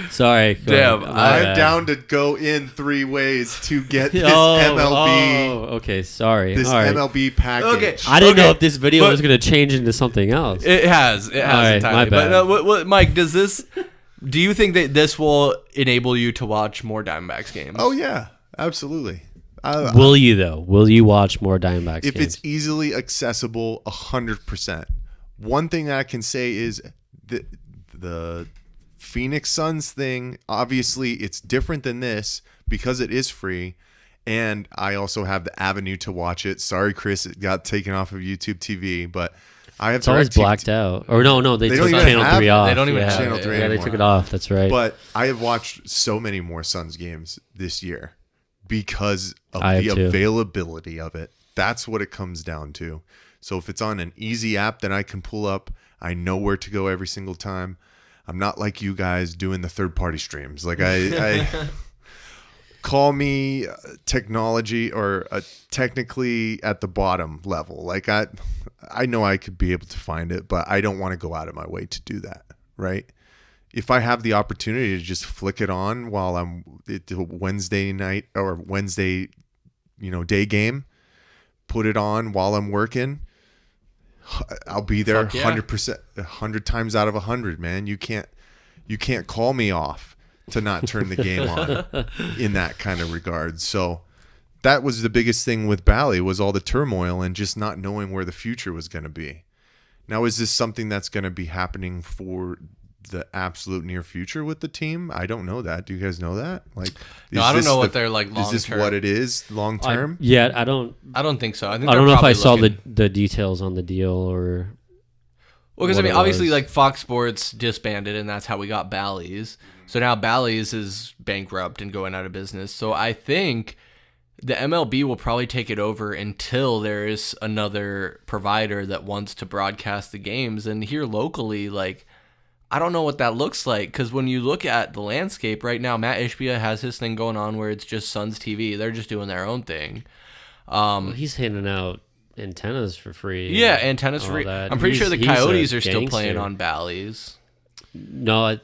Sorry. Damn. I'm down to go in three ways to get this MLB. Oh, okay. Sorry. This MLB package. Okay. I didn't know if this video was going to change into something else. It has. It has. All right, my bad. But Mike, do you think that this will enable you to watch more Diamondbacks games? Oh yeah, absolutely. Will you though? Will you watch more Diamondbacks if games? it's easily accessible? 100%. One thing that I can say is the Phoenix Suns thing, obviously it's different than this because it is free, and I also have the avenue to watch it. Sorry, Chris, it got taken off of YouTube TV, but I have. It's always blacked out. Or no, they took Channel 3 off. They don't even have Channel 3 Yeah, anymore. they took it off. That's right. But I have watched so many more Suns games this year because of I the have too. availability of it. That's what it comes down to. So if it's on an easy app that I can pull up, I know where to go every single time. I'm not like you guys doing the third-party streams. Like I call me technology or technically at the bottom level. Like I know I could be able to find it, but I don't want to go out of my way to do that, right? If I have the opportunity to just flick it on while I'm at Wednesday night or Wednesday, day game, put it on while I'm working, I'll be there 100%, 100 times out of 100, man. You can't call me off to not turn the game on in that kind of regard. So that was the biggest thing with Bally, was all the turmoil and just not knowing where the future was going to be. Now, is this something that's going to be happening for the absolute near future with the team? I don't know that. Do you guys know that? Like, no, I don't know what they're like long term. Is this what it is long term? Yeah, I don't think so. I don't know if I saw the details on the deal or. Well, because I mean, obviously, like Fox Sports disbanded, and that's how we got Bally's. So now Bally's is bankrupt and going out of business. So I think The MLB will probably take it over until there is another provider that wants to broadcast the games. And here locally, like, I don't know what that looks like, because when you look at the landscape right now, Matt Ishbia has his thing going on where it's just Suns TV. They're just doing their own thing. Well, he's handing out antennas for free. Yeah, antennas free. That. I'm pretty sure the He's Coyotes a are still gangster. playing on Bally's. No, I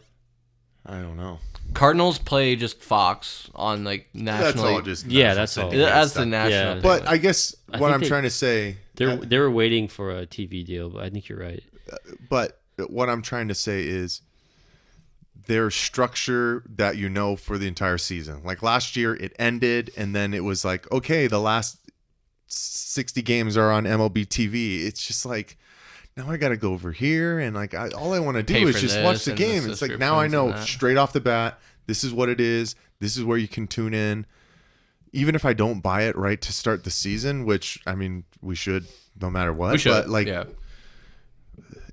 don't know. Cardinals play just Fox on like national. That's all just Yeah, national that's all. syndicate That's stuff. the national. Yeah. thing. But I guess I what think I'm they- trying to say, they were waiting for a TV deal, but I think you're right. but what I'm trying to say is their structure that you know for the entire season. Like last year, it ended, and then it was like, okay, the last 60 games are on MLB TV. It's just like, now I got to go over here, and like all I want to Pay do is for just this watch the and the game. It's like now I subscriptions know and that. straight off the bat, this is what it is. This is where you can tune in. Even if I don't buy it right to start the season, which I mean we should no matter what. we should. But like yeah.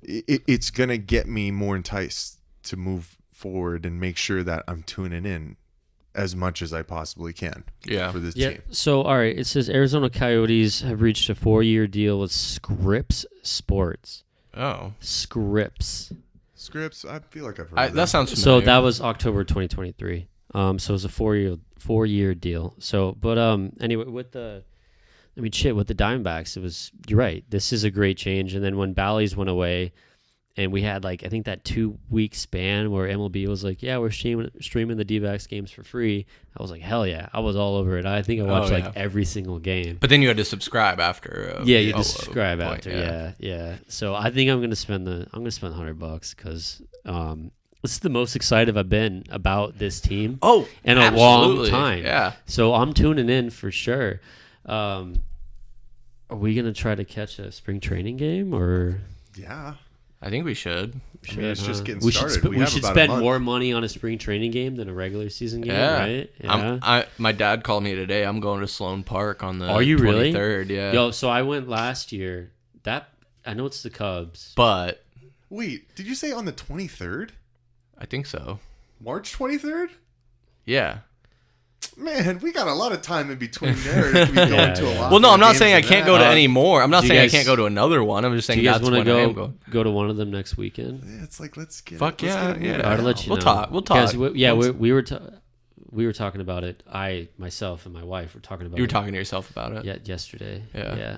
it's gonna get me more enticed to move forward and make sure that I'm tuning in as much as I possibly can Yeah. for this Yeah. team. So, all right. It says Arizona Coyotes have reached a 4-year deal with Scripps Sports. Oh, Scripps. Scripts, I feel like I've heard of that sounds So familiar. that was October 2023. So it was a 4-year deal. So, but anyway, with the Diamondbacks, you're right. This is a great change. And then when Bally's went away, and we had like I think that 2-week span where MLB was like, yeah, we're streaming the Dbacks games for free. I was like, hell yeah, I was all over it. I think I watched yeah. like every single game. But then you had to subscribe after. Yeah, you a just subscribe point, after. Yeah. So I think I'm gonna spend $100 because this is the most excited I've been about this team Oh, in a long absolutely. time. Yeah. So I'm tuning in for sure. Are we gonna try to catch a spring training game or? Yeah. I think we should. I mean, it's just getting we started. Should We we have should about a spend month. more money on a spring training game than a regular season game, Yeah. right? Yeah. My dad called me today. I'm going to Sloan Park on the Are you really? 23rd. Yeah. Yo, so I went last year. I know it's the Cubs. But Wait, did you say on the 23rd? I think so. March 23rd? Yeah. Man, we got a lot of time in between there to be going Yeah, to a yeah. lot. Well, no, more I'm not games saying I than can't that. go to any more. I'm not do you saying guys- I can't go to another one. I'm just Do saying you guys that's want when to I am going. go to one of them next weekend? Yeah, it's like let's get. Fuck let's yeah, get it moving yeah. I'll now. let you We'll know. talk. We'll talk. Guys, Once- we were talking about it. Myself, and my wife were talking about it. You were talking to yourself about it. Yeah, yesterday. Yeah.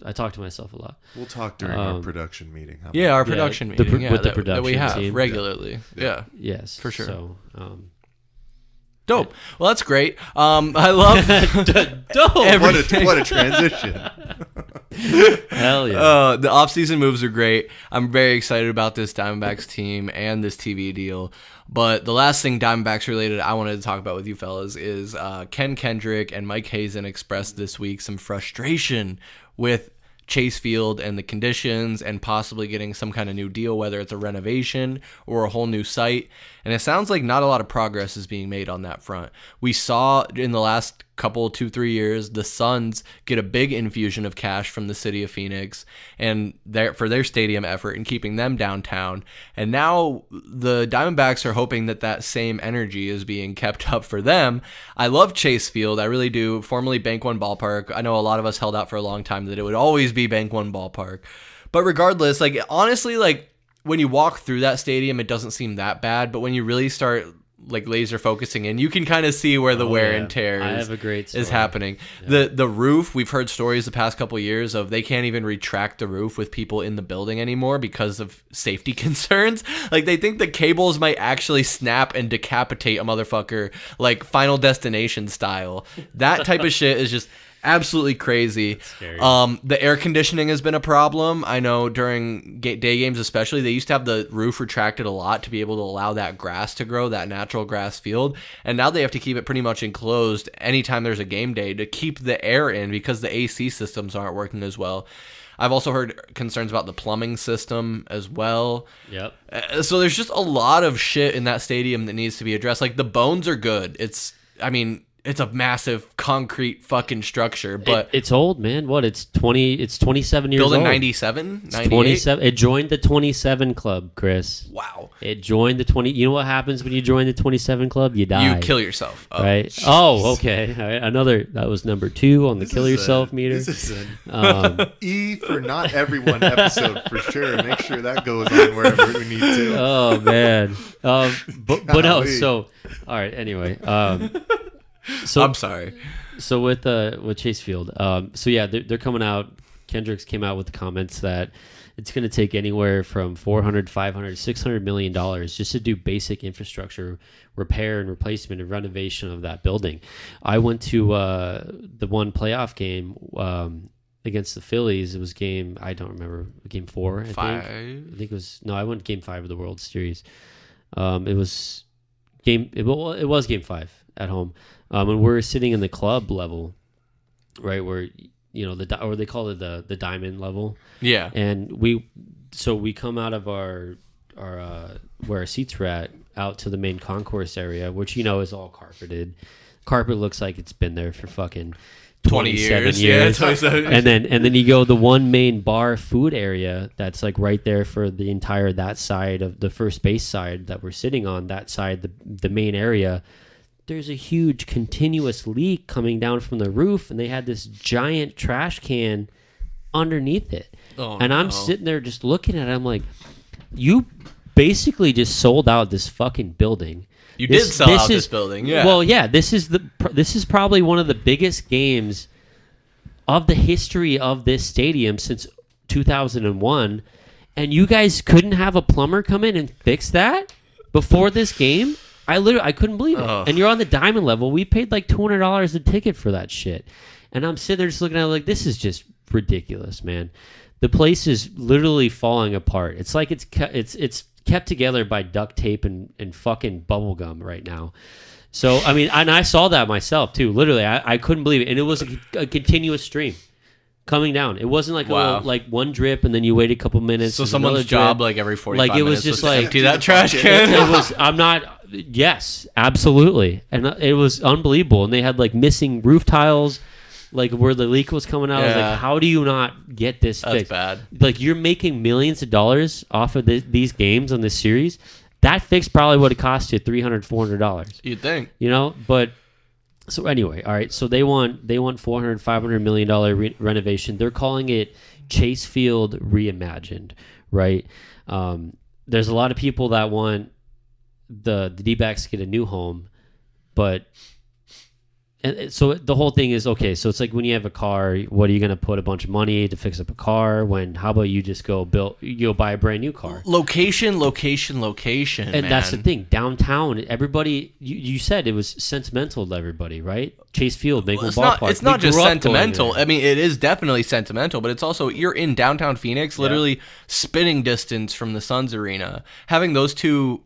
I talk to myself a lot. We'll talk during our production meeting. How about Yeah, our Yeah, production the meeting. pr- yeah, with the that we production have team. regularly. Yeah. Yes, For sure. So, Dope. Well, that's great. I love dope. what a transition. Hell yeah. the offseason moves are great. I'm very excited about this Diamondbacks team and this TV deal. But the last thing Diamondbacks related I wanted to talk about with you fellas is Ken Kendrick and Mike Hazen expressed this week some frustration with Chase Field and the conditions and possibly getting some kind of new deal, whether it's a renovation or a whole new site. And it sounds like not a lot of progress is being made on that front. We saw in the last couple, 2-3 years, the Suns get a big infusion of cash from the city of Phoenix and for their stadium effort and keeping them downtown. And now the Diamondbacks are hoping that same energy is being kept up for them. I love Chase Field. I really do. Formerly Bank One Ballpark. I know a lot of us held out for a long time that it would always be Bank One Ballpark. But regardless, like honestly, like when you walk through that stadium, it doesn't seem that bad. But when you really start like laser focusing in, you can kind of see where the wear and tear I have a great is story. happening. Yeah. The roof, we've heard stories the past couple of years of they can't even retract the roof with people in the building anymore because of safety concerns. Like they think the cables might actually snap and decapitate a motherfucker like Final Destination style. That type of shit is just absolutely crazy. Scary. The air conditioning has been a problem. I know during day games especially, they used to have the roof retracted a lot to be able to allow that grass to grow, that natural grass field. And now they have to keep it pretty much enclosed anytime there's a game day to keep the air in because the AC systems aren't working as well. I've also heard concerns about the plumbing system as well. Yep. So there's just a lot of shit in that stadium that needs to be addressed. Like the bones are good. it's a massive concrete fucking structure, but it's old, man. What? It's 27 years old. Built in 97, 98? 27. It joined the 27 club, Chris. Wow. It joined the 20. You know what happens when you join the 27 club? You die. You kill yourself. Oh, right? geez. Oh, okay. All right. Another. That was number 2 on the kill yourself meter. This is an E for not everyone episode for sure. Make sure that goes on wherever we need to. Oh man. But no. So all right. Anyway. So I'm sorry. So with Chase Field, so yeah, they're coming out. Kendricks came out with the comments that it's going to take anywhere from $400, $500, $600 million just to do basic infrastructure repair and replacement and renovation of that building. I went to the one playoff game against the Phillies. It was I don't remember, game 4. I think it was. No, I went game 5 of the World Series. It was game 5 at home. And we're sitting in the club level, right, where or they call it the diamond level. Yeah. And we come out of our where our seats were at out to the main concourse area, which is all carpeted. Carpet looks like it's been there for fucking 27 years. Yeah, 27. and then you go the one main bar food area that's like right there for the entire that side of the first base side that we're sitting on, that side, the main area. There's a huge continuous leak coming down from the roof, and they had this giant trash can underneath it. I'm sitting there just looking at it. I'm like, you basically just sold out this fucking building. You did sell out this building, yeah. Well, yeah, this is probably one of the biggest games of the history of this stadium since 2001, and you guys couldn't have a plumber come in and fix that before this game? I couldn't believe it. And you're on the diamond level. We paid like $200 a ticket for that shit. And I'm sitting there just looking at it like, this is just ridiculous, man. The place is literally falling apart. It's like it's kept together by duct tape and fucking bubble gum right now. So, I mean, and I saw that myself too. Literally, I couldn't believe it. And it was a continuous stream coming down. It wasn't like like one drip and then you wait a couple minutes. So someone's job like every 45 minutes. Like it was just like empty that trash can. It was. Yes, absolutely, and it was unbelievable. And they had like missing roof tiles, like where the leak was coming out. I was like, how do you not get this fixed? That's bad. Like you're making millions of dollars off of these games on this series. That fix probably would have cost you $300, $400. You'd think, but. So anyway, all right. So they want $400, $500 million renovation. They're calling it Chase Field Reimagined, right? There's a lot of people that want the D-backs to get a new home, but so the whole thing is okay. So it's like when you have a car, what are you going to put a bunch of money to fix up a car? How about you just go buy a brand new car? Location. And man. That's the thing. Downtown, everybody. You said it was sentimental to everybody, right? Chase Field, Maple Ballpark. It's not just sentimental. I mean, it is definitely sentimental, but it's also you're in downtown Phoenix, literally spitting distance from the Suns arena. Having those two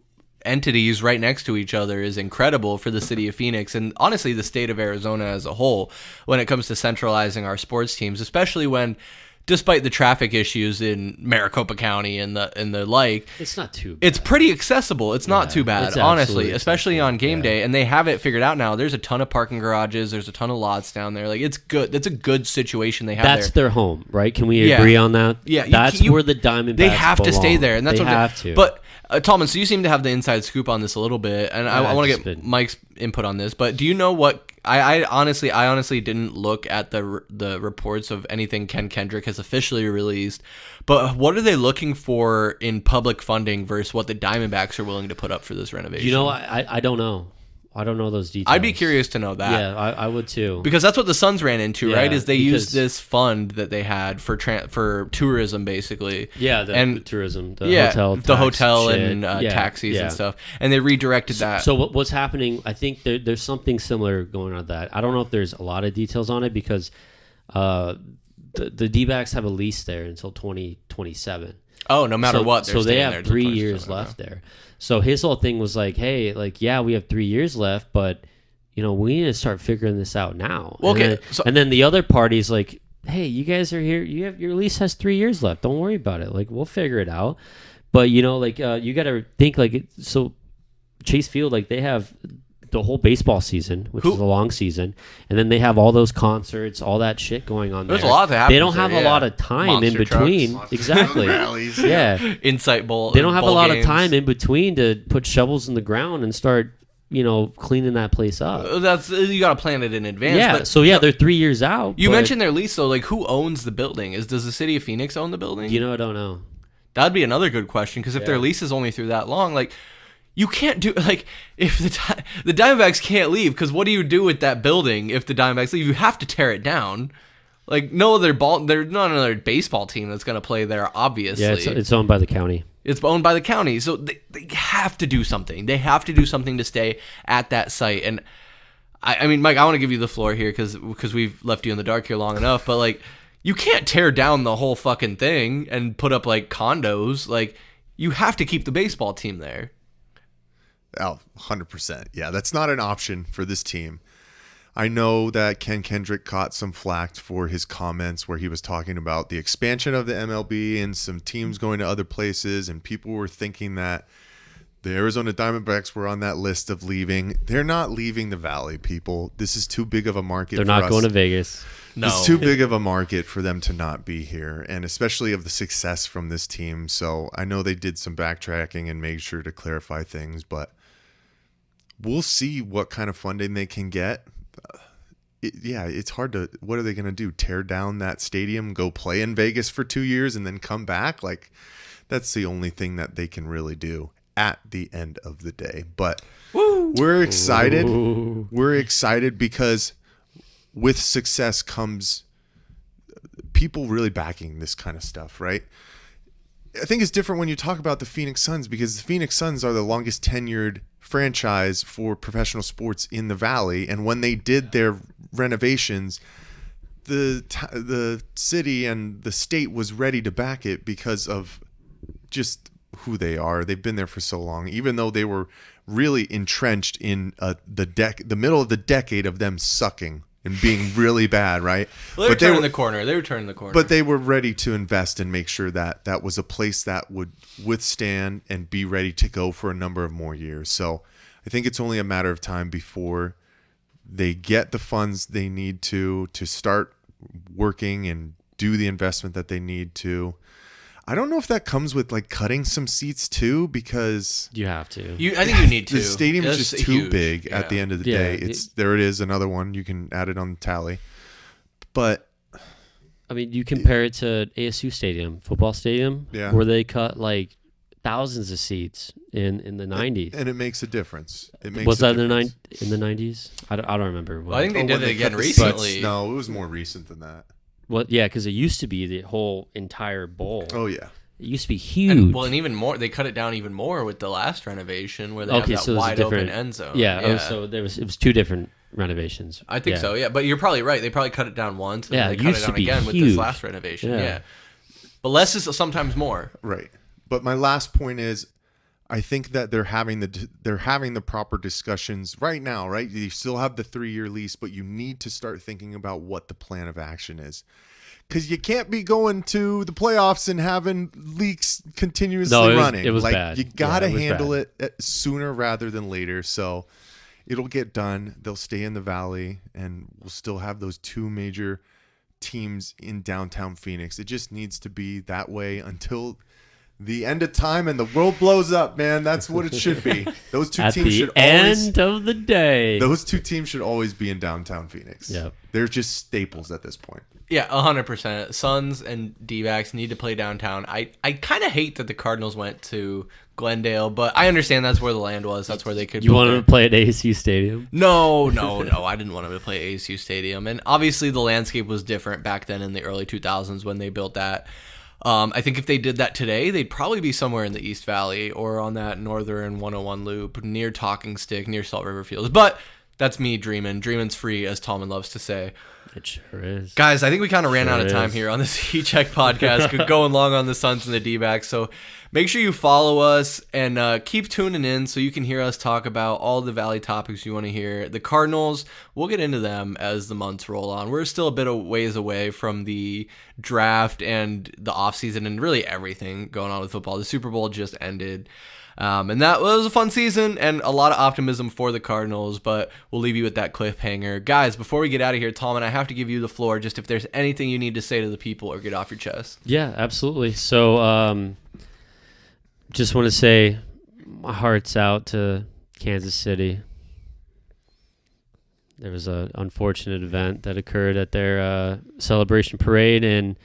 entities right next to each other is incredible for the city of Phoenix and honestly the state of Arizona as a whole when it comes to centralizing our sports teams, especially when, despite the traffic issues in Maricopa County and the like, it's not too bad. It's pretty accessible. It's not too bad, honestly, especially on game day, and they have it figured out now. There's a ton of parking garages, there's a ton of lots down there. Like, it's good. That's a good situation they have there. That's their home, right? Can we agree on that? Yeah. That's where the Diamondbacks They have to stay there, and that's they what have to. But Tallman, so you seem to have the inside scoop on this a little bit, and I want to get Mike's input on this. But do you know what? I honestly didn't look at the reports of anything Ken Kendrick has officially released. But what are they looking for in public funding versus what the Diamondbacks are willing to put up for this renovation? I don't know. I don't know those details. I'd be curious to know that. Yeah, I would too. Because that's what the Suns ran into, right? Is they used this fund that they had for tourism, basically. Yeah, the tourism, the hotel and taxis and stuff, and they redirected that. So what's happening? I think there's something similar going on with that. I don't know if there's a lot of details on it because the D-backs have a lease there until 2027. Oh, no matter what. So they have 3 years left there. So his whole thing was like, hey, we have 3 years left, but we need to start figuring this out now. Well, and then the other party's like, hey, you guys are here. Your lease has 3 years left. Don't worry about it. Like, we'll figure it out. But you got to think so Chase Field, they have the whole baseball season, which is a long season, and then they have all those concerts, all that shit going on. There's a lot that happens. They don't have a lot of time Monster in between. trucks, Exactly. rallies, yeah. Insight bowl. They don't have a bowl lot games. of time in between to put shovels in the ground and start, cleaning that place up. You got to plan it in advance. Yeah. But So they're 3 years out. you but, mentioned their lease, though. Like, who owns the building? Does the city of Phoenix own the building? I don't know. That'd be another good question, because if their lease is only through that long, like, you can't do, like, if the Diamondbacks can't leave, because what do you do with that building if the Diamondbacks leave? You have to tear it down. Like, there's not another baseball team that's going to play there, obviously. Yeah, it's owned by the county. It's owned by the county, so they have to do something. They have to do something to stay at that site. And I mean, Mike, I want to give you the floor here because we've left you in the dark here long enough. But like, you can't tear down the whole fucking thing and put up like condos. Like, you have to keep the baseball team there. Oh, 100%. Yeah, that's not an option for this team. I know that Ken Kendrick caught some flack for his comments where he was talking about the expansion of the MLB and some teams going to other places, and people were thinking that the Arizona Diamondbacks were on that list of leaving. They're not leaving the Valley, people. This is too big of a market They're for not us. going to Vegas. No. It's too big of a market for them to not be here, and especially of the success from this team. So I know they did some backtracking and made sure to clarify things, but we'll see what kind of funding they can get. It's hard to. What are they going to do? Tear down that stadium, go play in Vegas for 2 years, and then come back? Like, that's the only thing that they can really do at the end of the day. But we're excited. Ooh. We're excited because with success comes people really backing this kind of stuff, right? I think it's different when you talk about the Phoenix Suns, because the Phoenix Suns are the longest tenured franchise for professional sports in the Valley, and when they did their renovations, the city and the state was ready to back it because of just who they are. They've been there for so long, even though they were really entrenched in the middle of the decade of them sucking and being really bad, right? Well, they were turning the corner. They were turning the corner. But they were ready to invest and make sure that that was a place that would withstand and be ready to go for a number of more years. So I think it's only a matter of time before they get the funds they need to start working and do the investment that they need to. I don't know if that comes with like cutting some seats too, because You have to. I think you need to. the stadium is It's just too huge. big at the Yeah. end of the Yeah, day. There it is, another one. You can add it on the tally. But I mean, you compare it to ASU Stadium, football stadium, Yeah. where they cut like thousands of seats in the 90s. and it makes a difference. It makes Was a that difference. in the 90s? I don't remember. Well, I think they Oh, did when it again cut the recently. seats. No, it was more recent than that. Yeah, because it used to be the whole entire bowl. Oh yeah. It used to be huge. And even more, they cut it down even more with the last renovation where they have that so there's a wide open different end zone. Yeah. So it was two different renovations. I think so, yeah. But you're probably right. They probably cut it down once, and Yeah, then it they cut used it to down be again with huge. this last renovation. Yeah. Yeah. But less is sometimes more. Right. But my last point is, I think that they're having the proper discussions right now, right? You still have the 3-year lease, but you need to start thinking about what the plan of action is. Because you can't be going to the playoffs and having leaks continuously running. It was bad. You got to Yeah, it was handle bad. it sooner rather than later. So it'll get done. They'll stay in the Valley, and we'll still have those two major teams in downtown Phoenix. It just needs to be that way until the end of time and the world blows up, man. That's what it should be. Those two At teams the should always end of the day. those two teams should always be in downtown Phoenix. Yep. They're just staples at this point. Yeah, 100%. Suns and D-backs need to play downtown. I kind of hate that the Cardinals went to Glendale, but I understand that's where the land was. That's where they could. You build wanted their- to play at ASU Stadium? No. I didn't want them to play ASU Stadium. And obviously the landscape was different back then in the early 2000s when they built that. I think if they did that today, they'd probably be somewhere in the East Valley or on that northern 101 loop near Talking Stick, near Salt River Fields. But that's me dreaming. Dreaming's free, as Tallman loves to say. It sure is. Guys, I think we kind of ran Sure out of time is. here on this Heat Check podcast, going long on the Suns and the D-backs. So make sure you follow us and keep tuning in so you can hear us talk about all the Valley topics you want to hear. The Cardinals, we'll get into them as the months roll on. We're still a bit of ways away from the draft and the offseason and really everything going on with football. The Super Bowl just ended. And that was a fun season and a lot of optimism for the Cardinals, but we'll leave you with that cliffhanger. Guys, before we get out of here, Tallman, I have to give you the floor just if there's anything you need to say to the people or get off your chest. Yeah, absolutely. So just want to say my heart's out to Kansas City. There was an unfortunate event that occurred at their celebration parade, and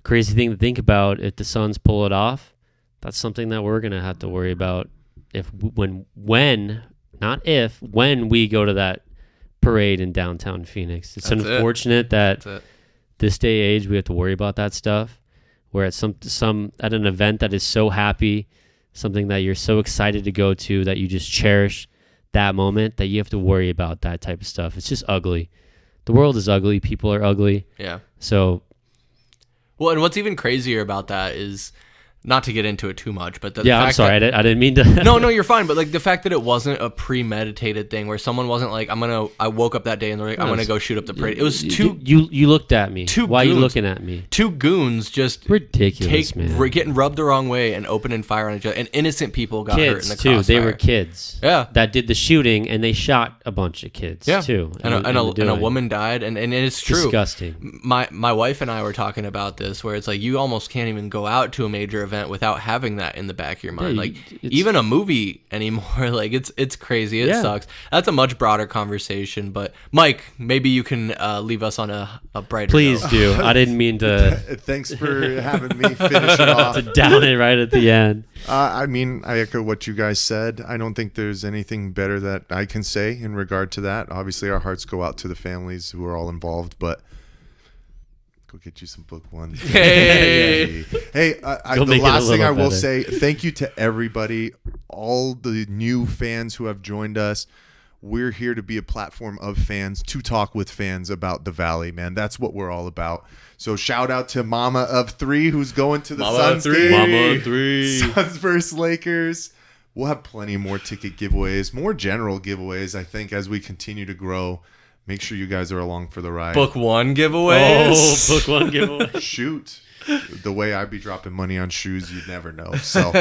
crazy thing to think about, if the Suns pull it off, that's something that we're going to have to worry about when we go to that parade in downtown Phoenix. It's unfortunate that this day age we have to worry about that stuff, where at at an event that is so happy, something that you're so excited to go to, that you just cherish that moment, that you have to worry about that type of stuff. It's just ugly. The world is ugly. People are ugly. Yeah. So. Well, and what's even crazier about that is, not to get into it too much, but I'm sorry, I didn't mean to. No, you're fine. But like the fact that it wasn't a premeditated thing, where someone wasn't like, I woke up that day and they're like, I'm gonna go shoot up the parade. It was two. You looked at me. Why are you looking at me? Two goons just ridiculous, man. Getting rubbed the wrong way and opening fire on each other, and innocent people got hurt in the crossfire. They were kids. Yeah. That did the shooting, and they shot a bunch of kids. Too. And a woman died, and it's true. Disgusting. My wife and I were talking about this, where it's like you almost can't even go out to a major event without having that in the back of your mind. Even a movie anymore, like it's crazy. It sucks. That's a much broader conversation. But Mike, maybe you can leave us on a brighter Please note. do. I didn't mean to. Thanks for having me finish it off. To down it right at the end. I echo what you guys said. I don't think there's anything better that I can say in regard to that. Obviously, our hearts go out to the families who are all involved, but go get you some book ones. Hey, the last thing I will say, thank you to everybody, all the new fans who have joined us. We're here to be a platform of fans, to talk with fans about the Valley, man. That's what we're all about. So shout out to Mama of 3 who's going to the Suns game. Mama of 3. Suns versus Lakers. We'll have plenty more ticket giveaways, more general giveaways, I think, as we continue to grow. Make sure you guys are along for the ride. Book 1 giveaways. Oh, book 1 giveaway. Shoot. The way I'd be dropping money on shoes, you'd never know. So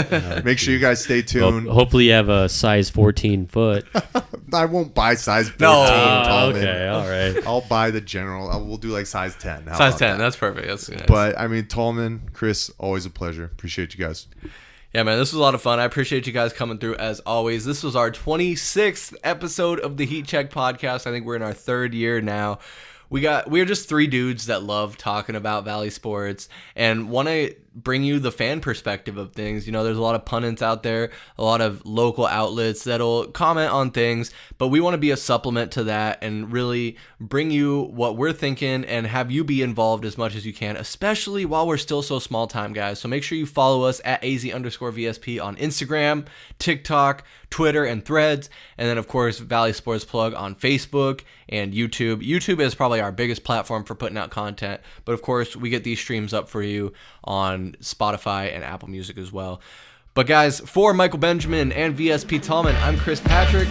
make sure you guys stay tuned. Well, hopefully you have a size 14 foot. I won't buy size 14. Okay, all right. I'll buy the general. We'll do like size 10. Size 10, that's perfect. That's nice. But Tallman, Chris, always a pleasure. Appreciate you guys. Yeah, man, this was a lot of fun. I appreciate you guys coming through as always. This was our 26th episode of the Heat Check podcast. I think we're in our 3rd year now. We're just 3 dudes that love talking about Valley sports and want to bring you the fan perspective of things. You know, there's a lot of pundits out there, a lot of local outlets that'll comment on things, but we want to be a supplement to that and really bring you what we're thinking and have you be involved as much as you can, especially while we're still so small time, guys. So make sure you follow us at AZ_VSP on Instagram, TikTok, Twitter, and Threads. And then, of course, Valley Sports Plug on Facebook and YouTube. YouTube is probably our biggest platform for putting out content. But, of course, we get these streams up for you on Spotify and Apple Music as well. But, guys, for Michael Benjamin and VSP Tallman, I'm Chris Patrick.